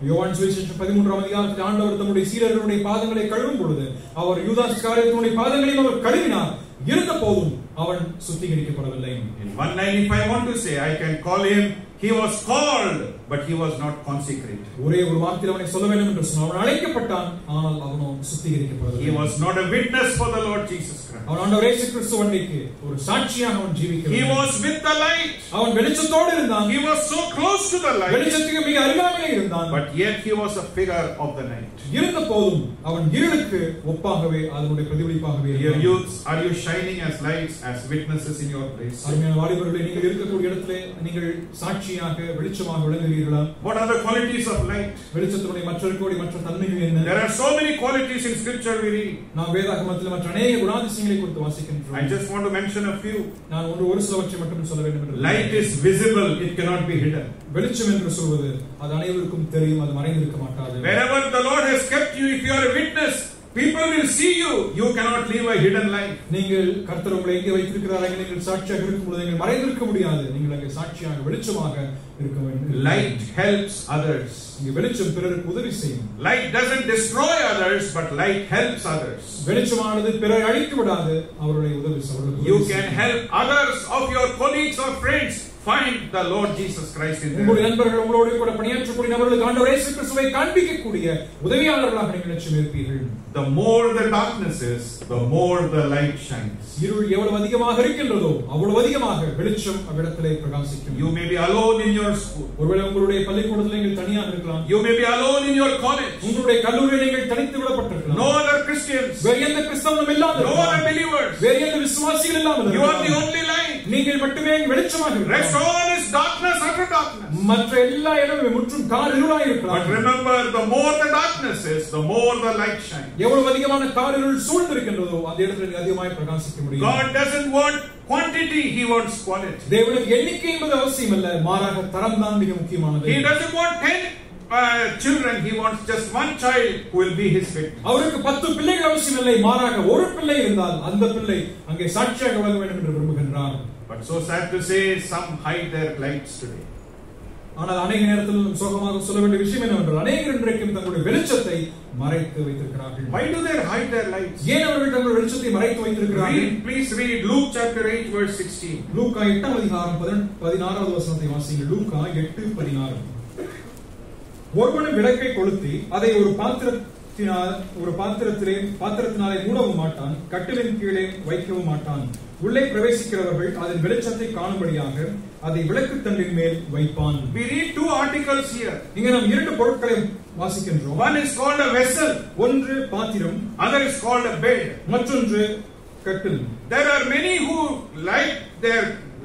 யோவான் சுவிசேஷம் 13ஆம் அதிகாரத்தில் ஆண்டவர் தம்முடைய சீடர்களுடைய பாதங்களை கழுவும் பொழுது அவர் யூதாஸ் காரியத்தினுடைய பாதங்களையும் அவர் கழுவினார். இருந்த போதும் அவன் சுத்திகரிக்கப்படவில்லை. In 195 I want to say, I can call him, he was called, but he was not consecrated. ஒரே ஒரு வார்த்தையில் அவனை சொல்ல வேண்டும் என்று சொன்னான். அவன் அழைக்கப்பட்டான், ஆனால் அவனோ சுத்திகரிக்கப்படவில்லை. He was not a witness for the Lord Jesus Christ. அவன் ஆண்டவர் இயேசு கிறிஸ்துவுக்கு ஒரு சாட்சியாக அவன் ஜீவிக்கவில்லை. He was with the light. அவன் வெளிச்சத்தோடு இருந்தான். He was so close to the light. வெளிச்சத்துக்கு மிக அருகாமையில் இருந்தான். But yet he was a figure of the night. இருந்த போதும் அவன் இருளுக்கு ஒப்பாகவே அதனுடைய பிரதிபலிப்பாகவே Dear youths, are you shining as lights, as witnesses in your place? அருமையான வாலிபர்களே, நீங்கள் இருக்கக்கூடிய இடத்திலே நீங்கள் சாட்சியாக வெளிச்சமாக விளங்குகிறீர்களா? What are the qualities of light? வெளிச்சத்தினுடைய மற்ற தன்மைகள் என்ன? There are so many qualities in scripture we read. நாம் வேதாகமத்தில் மற்ற அநேக குணாதிசயங்களை குறித்து வாசிக்கின்றோம். I just want to mention a few. நான் ஒரு சிலவற்றை மட்டும் சொல்ல வேண்டும் என்று. Light is visible, it cannot be hidden. வெளிச்சம் என்று சொல்வது அது அனைவருக்கும் தெரியும், அது மறைந்திருக்க மாட்டாது. Wherever the Lord has kept you, if you are a witness, people will see you. You cannot live a hidden life. நீங்கள் கர்த்தர் உங்களை எங்கே வைத்திருக்கிறார்கள், நீங்கள் சாட்சியாக இருக்கும் பொழுது நீங்கள் மறைந்திருக்க முடியாது. நீங்கள் அங்கே சாட்சியாக வெளிச்சமாக இருக்க வேண்டும். Light helps others. இங்கே வெளிச்சம் பிறருக்கு உதவி செய்யும். Light doesn't destroy others, but light helps others. வெளிச்சமானது பிறரை அழித்து விடாது, அவருடைய உதவி செய்யும். You can help others of your colleagues or friends find the Lord Jesus Christ in them. உங்களுடைய நண்பர்கள், உங்களோடு கூட பணியாற்றக்கூடிய நபர்களுக்கு ஆண்டவர் இயேசு கிறிஸ்துவை காண்பிக்கக்கூடிய உதவியாளர்களாக நீங்கள் நிச்சயம் இருப்பீர்கள். The more the darkness is, the more the light shines. இருள் எவ்வளவு அதிகமாக இருக்கின்றதோ அவ்வளவு அதிகமாக வெளிச்சம் அவ்விடத்திலே பிரகாசிக்கும். You may be alone in your school. ஒருவேளை உங்களுடைய பள்ளிக்கூடத்தில் நீங்கள் தனியாக இருக்கலாம். You may be alone in your college. உங்களுடைய கல்லூரியில் நீங்கள் தனித்து விடப்பட்டிருக்கலாம். No other Christians. வேறு எந்த கிறிஸ்தவனும் இல்லாமல், no other believers. வேறு எந்த விசுவாசிகள் இல்லாமல், you are the only light. நீங்கள் மட்டுமே வெளிச்சமாக இருக்கிறீர்கள். Rest all is darkness, utter darkness. மற்ற எல்லா இடமும் முற்றும் காரிருளாய் இருக்கலாம். But remember, the more the darkness is, the more the light shines. எவ்வளவு அதிகமான காரிருள் சூழ்ந்திருக்கின்றதோ அந்த இடத்தில் அதிகமாய் பிரகாசிக்க முடியும். God doesn't want quantity, he wants quality. தேவனுக்கு எண்ணிக்கை என்பது அவசியம் அல்ல, மாறாக தரம் தான் மிக முக்கியமானது. He doesn't want 10 children, he wants just one child who will be his victim. அவருக்கு 10 பிள்ளைகள் அவசியம் இல்லை, மாறாக ஒரு பிள்ளை இருந்தால் அந்த பிள்ளை அங்கே சாட்சியாக விளங்க வேண்டும் என்று விரும்புகின்றார். But so sad to say, some hide their lights today. ஆனால் அநேக நேரத்தில் சோகமாக சொல்ல வேண்டிய விஷயம் என்னவென்றால் அநேகர் இன்றைக்கும் தங்களுடைய வெளிச்சத்தை மறைத்து வைத்திருக்கிறார்கள். Why do they hide their lights? ஏன் அவர்கள் தங்களுடைய வெளிச்சத்தை மறைத்து வைத்திருக்கிறார்கள்? Please read Luke chapter 8 verse 16. லூக்கா 8ஆம் அதிகாரம் 16வது வசனத்தை வாசியுங்கள். லூக்கா 8:16. ஒருவனும் விளக்கை கொளுத்தி அதை ஒரு பாத்திரத்தினாலே மூடவும் மாட்டான், கட்டிலின் கீழே வைக்கவும் மாட்டான், உள்ளே பிரவேசிக்கிறவர்கள் அதன் வெளிச்சத்தை காணும்படியாக அதை விளக்குத்தண்டின் மேல் வைப்பான். We read two articles here. இங்க நாம் இரண்டு பொருட்களை வாசிக்கின்றோம். One is called a vessel. ஒன்று பாத்திரம். Other is called a bed. மற்றொன்று கட்டில். There are many who light their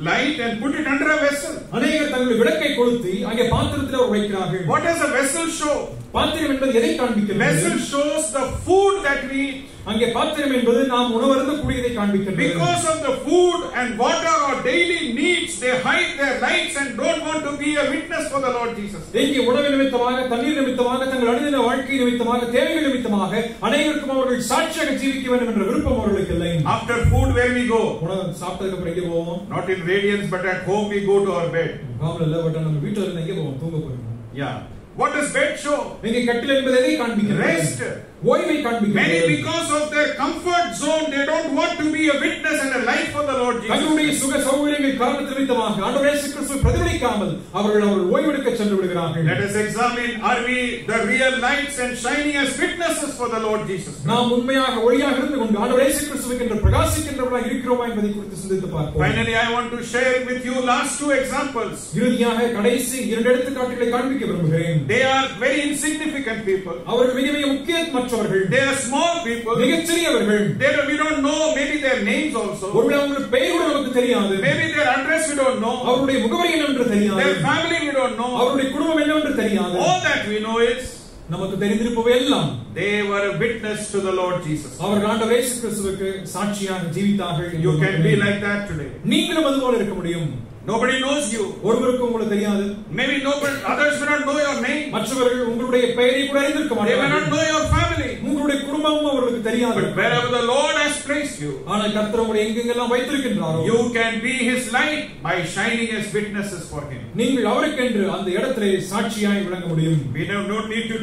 light and put it under a vessel. அநேகர் தங்கள் விளக்கை கொளுத்தி அங்கே பாத்திரத்தில் வைக்கிறார்கள். What does a vessel show? பாத்திரம் என்பது எதை காண்பிக்கிறது? Vessel shows the food that we eat. அங்கே பாத்திரம் என்பது நாம் உணவருந்த கூடியதை காண்பிக்கிறது. Because of the food and water or daily needs, they hide their lights and don't want to be a witness for the Lord Jesus. இங்கே உணவு நிமித்தமாக, தண்ணீர் நிமித்தமாக, தங்கள் அனுதின வாழ்க்கை நிமித்தமாக, தேவைகள் நிமித்தமாக அநேகருக்கும் அவர்கள் சாட்சியாக ஜீவிக்க வேண்டும் என்ற விருப்பம் அவர்களுக்கு இல்லை. After food, where we go? உணவு சாப்பிட்டதுக்கு அப்புறம் எங்கே போவோம்? Not in Radiance, but at home we go to our bed. காவல் இல்ல, பட் நம்ம வீட்டுல இருந்து எங்கே போவோம்? தூங்க போறோம். Yeah. What does bed show? இங்கே கட்டில் என்பது எதை காண்பிக்கிறது? Rest. ஓய்வை காண்பிக்கிறது. Many, because of their comfort zone, they don't want to be a witness and a light for the Lord Jesus. தங்களுடைய சுக சௌகரியங்கள் காரணத்தின் நிமித்தமாக ஆண்டவர் இயேசு கிறிஸ்துவை பிரதிபலிக்காமல் அவர்கள் ஓய்வெடுக்க சென்று விடுகிறார்கள். Let us examine, are we the real lights and shining as witnesses for the Lord Jesus? நாம் உண்மையாக ஒளியாக இருந்து கொண்டு ஆண்டவர் இயேசு கிறிஸ்துவுக்கு என்று பிரகாசிக்கின்றவர்களாக இருக்கிறோமா என்பதை குறித்து சிந்தித்து பார்ப்போம். Finally, I want to share with you last two examples. இறுதியாக கடைசி இரண்டு எடுத்துக்காட்டுகளை காண்பிக்க விரும்புகிறேன். They are very insignificant people. அவர்கள் மிக மிக முக்கியமற்றவர்கள். They are small people. மிகச் சிறியவர்கள். We don't know maybe their names also. ஒருவேளை அவங்களுடைய பெயர் கூட நமக்கு தெரியாது. Maybe their address we don't know. அவருடைய முகவரி என்னவென்று தெரியாது. Their family we don't know. அவருடைய குடும்பம் என்னவென்று தெரியாது. All that we know is நமக்கு தெரிந்திருப்பவை எல்லாம் they were a witness to the Lord Jesus. அவர்கள் ஆண்டவர் இயேசு கிறிஸ்துவுக்கு சாட்சியாக ஜீவித்தார்கள். You can be like that today. நீங்களும் அதுபோல இருக்க முடியும். Nobody knows you. ஒருவருக்கு உங்களுக்கு தெரியாது. Maybe nobody, others will not know your name. மற்றவர்கள் உங்களுடைய பெயரை கூட அறிந்திருக்க They will மாட்டார்கள். not know your family. உங்களுடைய குடும்பமும் அவர்களுக்கு தெரியாது. But wherever the Lord has placed you, ஆனால் கர்த்தர் உங்களை எங்கெங்கெல்லாம் வைத்திருக்கின்றாரோ you can be His light by shining as witnesses for Him. நீங்கள் அவருக்கென்று அந்த இடத்திலே சாட்சியாய் விளங்க முடியும். We don't need to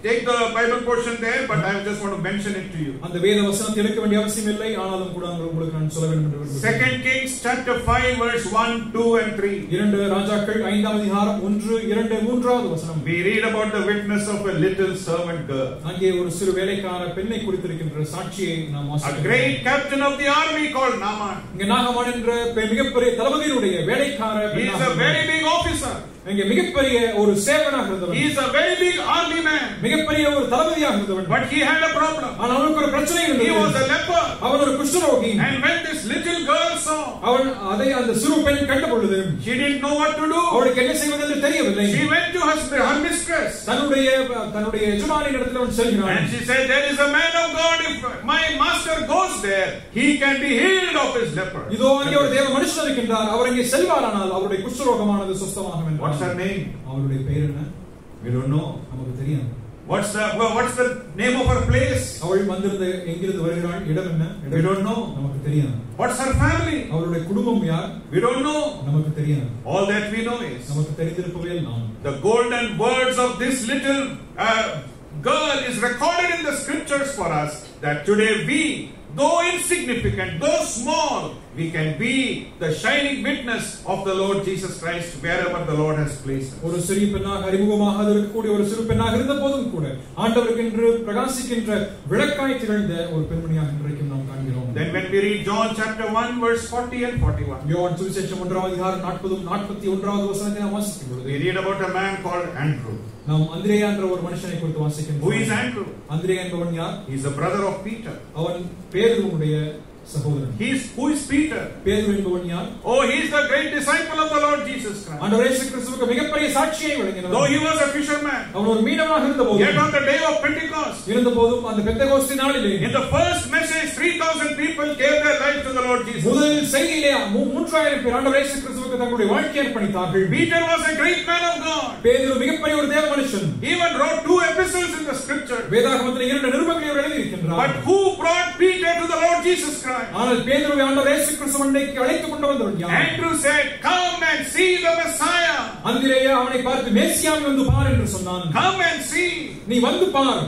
take the Bible portion there, but I just want to mention it to you. அந்த வேத வசனத்தை எடுக்க வேண்டிய அவசியம் இல்லை, ஆனாலும் கூட உங்களுக்கு நான் சொல்ல வேண்டும் என்று விரும்புகிறேன். 2 Kings chapter 5 verse 1, 2 and 3. இரண்டு ராஜாக்கள் 5ஆம் அதிகாரம் 1, 2, 3வது வசனம். We read about the witness of a little servant girl. அங்கே ஒரு சிறு வேலைக்கார பெண்ணை குறித்திருக்கின்ற சாட்சியை நாம் வாசிக்கிறோம். A great captain of the army called Naaman. இங்கே நாகமான் என்ற மிகப்பெரிய தளபதியினுடைய வேலைக்கார He is a very big officer. இங்கே மிகப்பெரிய ஒரு சேவகனாக இருந்தவர். He is a very big army man. மிகப்பெரிய ஒரு தளபதியாக இருந்தவர். But he had a problem. ஆனால் அவனுக்கு ஒரு பிரச்சனை இருந்தது. He was a leper. அவன் ஒரு குஷ்டரோகி. And when this little girl saw, அவன் அதை அந்த சிறு பெண் கண்ட பொழுது she didn't know what to do. அவளுக்கு என்ன செய்வது என்று தெரியவில்லை. She went to her mistress. தன்னுடைய எஜமானியின் இடத்தில் அவன் செல்கிறான். And she said, there is a man of God. If my master goes there, he can be healed of his leper. இதோ அங்கே ஒரு தேவ மனுஷன் இருக்கின்றார். அவர் அங்கே செல்வாரானால் அவருடைய குஷ்டரோகமானது சுத்தமாகும் என்றார். What's her name? அவருடைய பெயர் என்ன? We don't know. நமக்கு தெரியாது. What's the name of her place? அவள் வந்திருந்து எங்கிருந்து வருகிறாள்? இடம் என்ன? We don't know. நமக்கு தெரியாது. What's her family? அவளுடைய குடும்பம் யார்? We don't know. நமக்கு தெரியாது. All that we know is நமக்கு தெரிந்திருப்பவை எல்லாம் the golden words of this little girl is recorded in the scriptures for us, that today we, though insignificant, though small, we can be the shining witness of the Lord Jesus Christ wherever the Lord has placed us. ஒரு சிறிய பெண்ணாக அறிமுகமாக இருக்கக்கூடிய ஒரு சிறு பெண்ணாக இருந்த போதும் கூட ஆண்டவருக்கென்று பிரகாசிக்கின்ற விளக்காய் திகழ்ந்த ஒரு பெண்மணியாக இன்றைக்கும் நாம் காண்கிறோம். Then when we read John chapter 1 verse 40 and 41, யோவான் சுவிசேஷம் 1ஆம் அதிகாரம் 40 41வது வசனத்தை நாம் வாசிக்கும் பொழுது we read about a man called Andrew. நாம் அந்திரேயா என்ற ஒரு மனுஷனை குறித்து வாசிக்கிறோம். Who is Andrew? அந்திரேயா என்பவன் யார்? He is a brother of Peter. அவன் பேதுருவுடைய சகோதரன். Who is Peter? பேதுரு என்பவன் யார்? Oh, he is the great disciple of the Lord Jesus Christ. ஆண்டவர் இயேசு கிறிஸ்துவுக்கு மிகப்பெரிய சாட்சியை வழங்கினவர். Though he was a fisherman, அவன் ஒரு மீனவனாக இருந்தபோது, yet on the day of Pentecost, இருந்தபோதும் அந்த பெந்தெகோஸ்து நாளிலே, in the first message 3000 people gave their life to the Lord Jesus. முதல் செய்தியிலே 3000 பேர் ஆண்டவர் இயேசு கிறிஸ்துவுக்கு தங்களுடைய வாழ்க்கையை அர்ப்பணித்தார்கள். Peter was a great man of God. பேதுரு மிகப்பெரிய ஒரு தேவ மனுஷன். He even wrote 2 epistles in the scripture. வேதாகமத்தில் 2 நிருபங்களை அவர் எழுதி இருக்கிறார். But who brought Peter to the Lord Jesus Christ? ஆனால் பேதுருவை ஆண்டவர் இயேசு கிறிஸ்துவுக்கு அழைத்துக் கொண்டு வந்தவர் யார்? Andrew said, come and see the Messiah. அந்திரேயா அவனை பார்த்து மேசியாவை வந்து பார் என்று சொன்னான். Come and see. நீ வந்து பார்.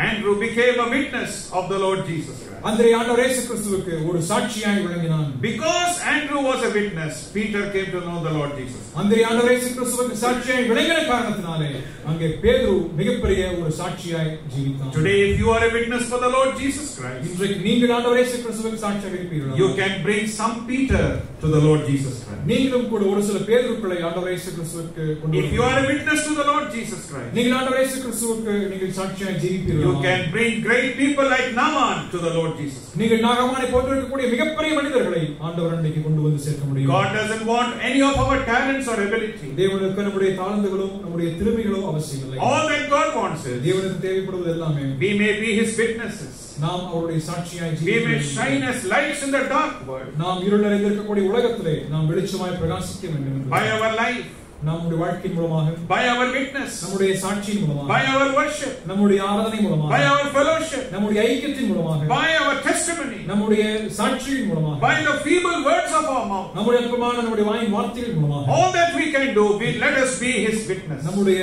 Andrew became a witness of the Lord Jesus Christ. அந்திரே ஆண்டவர் இயேசு கிறிஸ்துவுக்கு ஒரு சாட்சியாய் விளங்கினான். Because Andrew was a witness, Peter came to know the Lord Jesus. அந்திரே ஆண்டவர் இயேசு கிறிஸ்துவுக்கு சாட்சியாய் விளங்கின காரணத்தினாலே அங்கே பேதுரு மிகப்பெரிய ஒரு சாட்சியாய் ஜீவித்தான். Today if you are a witness for the Lord Jesus Christ, இன்றைக்கு நீங்கள் ஆண்டவர் இயேசு கிறிஸ்துவுக்கு சாட்சியாக இருப்பீர்கள். you can bring some Peter to the Lord Jesus Christ. நீங்களும் கூட ஒரு சில பேதுருக்களை ஆண்டவர் இயேசு கிறிஸ்துவுக்கு கொண்டு If you are a witness to the Lord Jesus Christ, நீங்கள் ஆண்டவர் இயேசு கிறிஸ்துவுக்கு நீங்கள் சாட்சியாய் ஜீவிப்பீர்கள். you can bring great people like Naaman to the Lord Jesus. நீங்கள் நாகமானை போன்றிருக்கக்கூடிய மிகப்பெரிய மனிதர்களை ஆண்டவர் அன்றைக்கு கொண்டு வந்து சேர்க்க முடியும். God doesn't want any of our talents or ability. தேவனுக்கு நம்முடைய தாளந்துகளும் நம்முடைய திறமைகளும் அவசியம் இல்லை. All that God wants is தேவனுக்கு தேவைப்படுவது எல்லாமே we may be His witnesses. நாம் அவருடைய சாட்சியாய் We may shine as lights in the dark world. நாம் இருள் நிறைந்திருக்கக்கூடிய உலகத்திலே நாம் வெளிச்சமாய் பிரகாசிக்க வேண்டும். By our life, நம்முடைய வாழ்க்கையின் மூலமாக, by our witness, நம்முடைய சாட்சியின் மூலமாக, by our worship, நம்முடைய ஆராதனை மூலமாக, by our fellowship, நம்முடைய ஐக்கியத்தின் மூலமாக, by our testimony, நம்முடைய சாட்சியின் மூலமாக, by the feeble words of our mouth, நம்முடைய அற்பமான நம்முடைய வாயின் வார்த்தைகள் மூலமாக, all that we can do, let us be His witness. நம்முடைய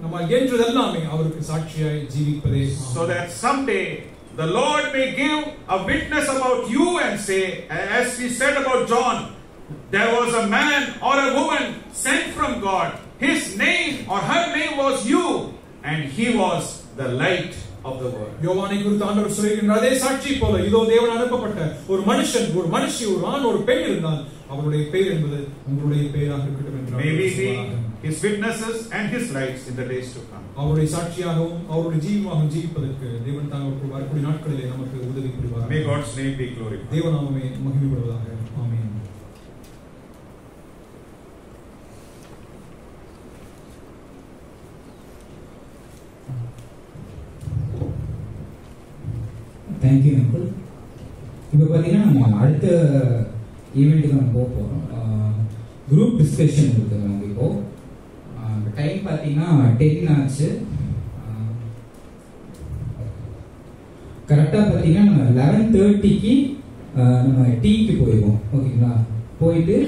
நம்ம என்றதெல்லாமே அவருக்கு சாட்சியாய் ஜீவிப்பதே. So that someday the Lord may give a witness about you and say, as He said about John, there was a man or a woman sent from God. His name or her name was you, and he was the light of the world. யோவானை குறித்து ஆண்டவர் சொல்லுகின்ற அதே சாட்சி போல இதோ தேவன் அனுப்பப்பட்ட ஒரு மனுஷன், ஒரு மனுஷி, ஒரு ஆண், ஒரு பெண் இருந்தால் அவருடைய பெயர் என்பது உங்களுடைய பெயராக இருக்கட்டும் என்று May we be His witnesses and His lights in the days to come. அவருடைய சாட்சியாகவும் அவருடைய ஜீவமாகவும் ஜீவிப்பதற்கு தேவன் தாங்கள் வரக்கூடிய நாட்களிலே நமக்கு உதவி புரிவார். May God's name be glorified. தேவநாமமே மகிமைப்படுவதாக. ஆமென். Thank you uncle. இப்போ பார்த்தீங்கன்னா நம்ம அடுத்த ஈவெண்ட்டுக்கு நம்ம போக போகிறோம். குரூப் டிஸ்கஷன் இருக்குது நமக்கு. இப்போது டைம் பார்த்தீங்கன்னா 10 ஆச்சு. கரெக்டாக பார்த்தீங்கன்னா நம்ம 11:30க்கு நம்ம டீக்கு போயிடுவோம். ஓகேங்களா? போயிட்டு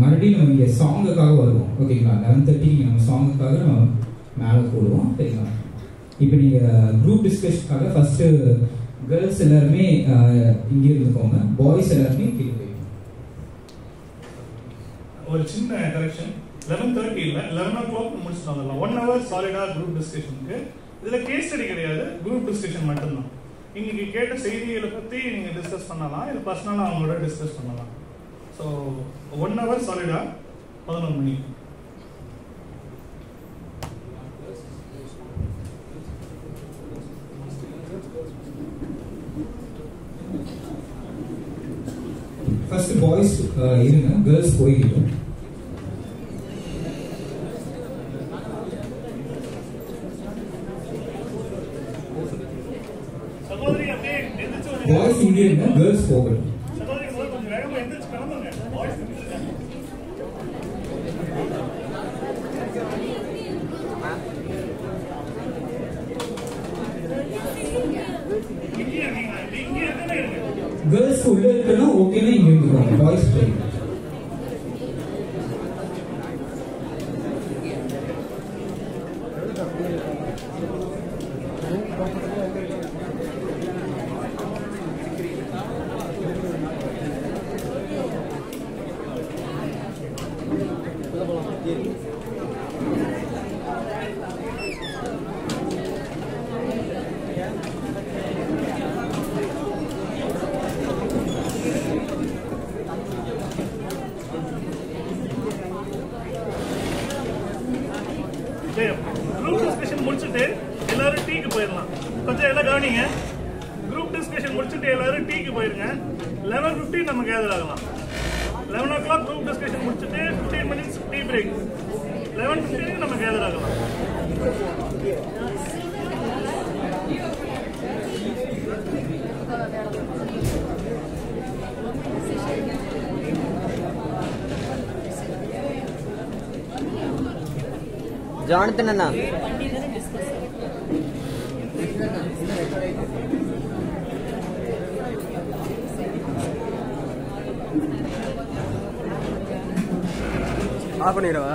மறுபடியும் நம்ம இங்கே சாங்குக்காக வருவோம். ஓகேங்களா? 11:30க்கு நம்ம சாங்குக்காக நம்ம மேலே போடுவோம். சரிங்களா? இப்போ நீங்கள் குரூப் டிஸ்கஷனுக்காக ஃபர்ஸ்ட் கேர்ள்ஸ் எல்லாருமே இங்கே இருந்துக்கோங்க, பாய்ஸ் எல்லாருமே கீழே போய்க்கோங்க. ஒரு சின்ன கரெக்ஷன், 11:30 இல்லை 11 o'clock முடிச்சுட்டு வந்துடலாம். 1 hour சாலிடாக குரூப் டிஸ்கஷனுக்கு. இதில் கேஸ் ஸ்டடி கிடையாது, குரூப் டிஸ்கஷன் மட்டும்தான். இன்னைக்கு கேட்ட செய்திகளை பற்றி நீங்கள் டிஸ்கஸ் பண்ணலாம், இல்லை பர்சனலாக அவங்களோட டிஸ்கஸ் பண்ணலாம். ஸோ 1 hour சாலிடாக 11 மணிக்கு. ஃபர்ஸ்ட் பாய்ஸ் இருங்க, கேர்ள்ஸ் போய்கிட்டோம். பாய்ஸ் இங்கே இருங்க, கேர்ள்ஸ் போகட்டும். கேர்ள்ஸ் உள்ள இருக்கணும். ஓகேனா இங்க இருந்துக்கோங்க, பாய்ஸ் போய். குரூப் டிஸ்கஷன் முடிச்சுட்டு எல்லாரும் டீக்கு போயிடலாம். கொஞ்சம் எல்லாம் கவனிங்க. குரூப் டிஸ்கஷன் முடிச்சுட்டு எல்லாரும் டீக்கு போயிருங்க. 11:15 நம்ம கேதர் ஆகலாம். 11 o'clock குரூப் டிஸ்கஷன் முடிச்சுட்டு 15 minutes டீ பிரேக். 11:15 நம்ம கேதர் ஆகலாம். ஜானத்தன் அண்ணா, ஆஃப் பண்ணிடவா?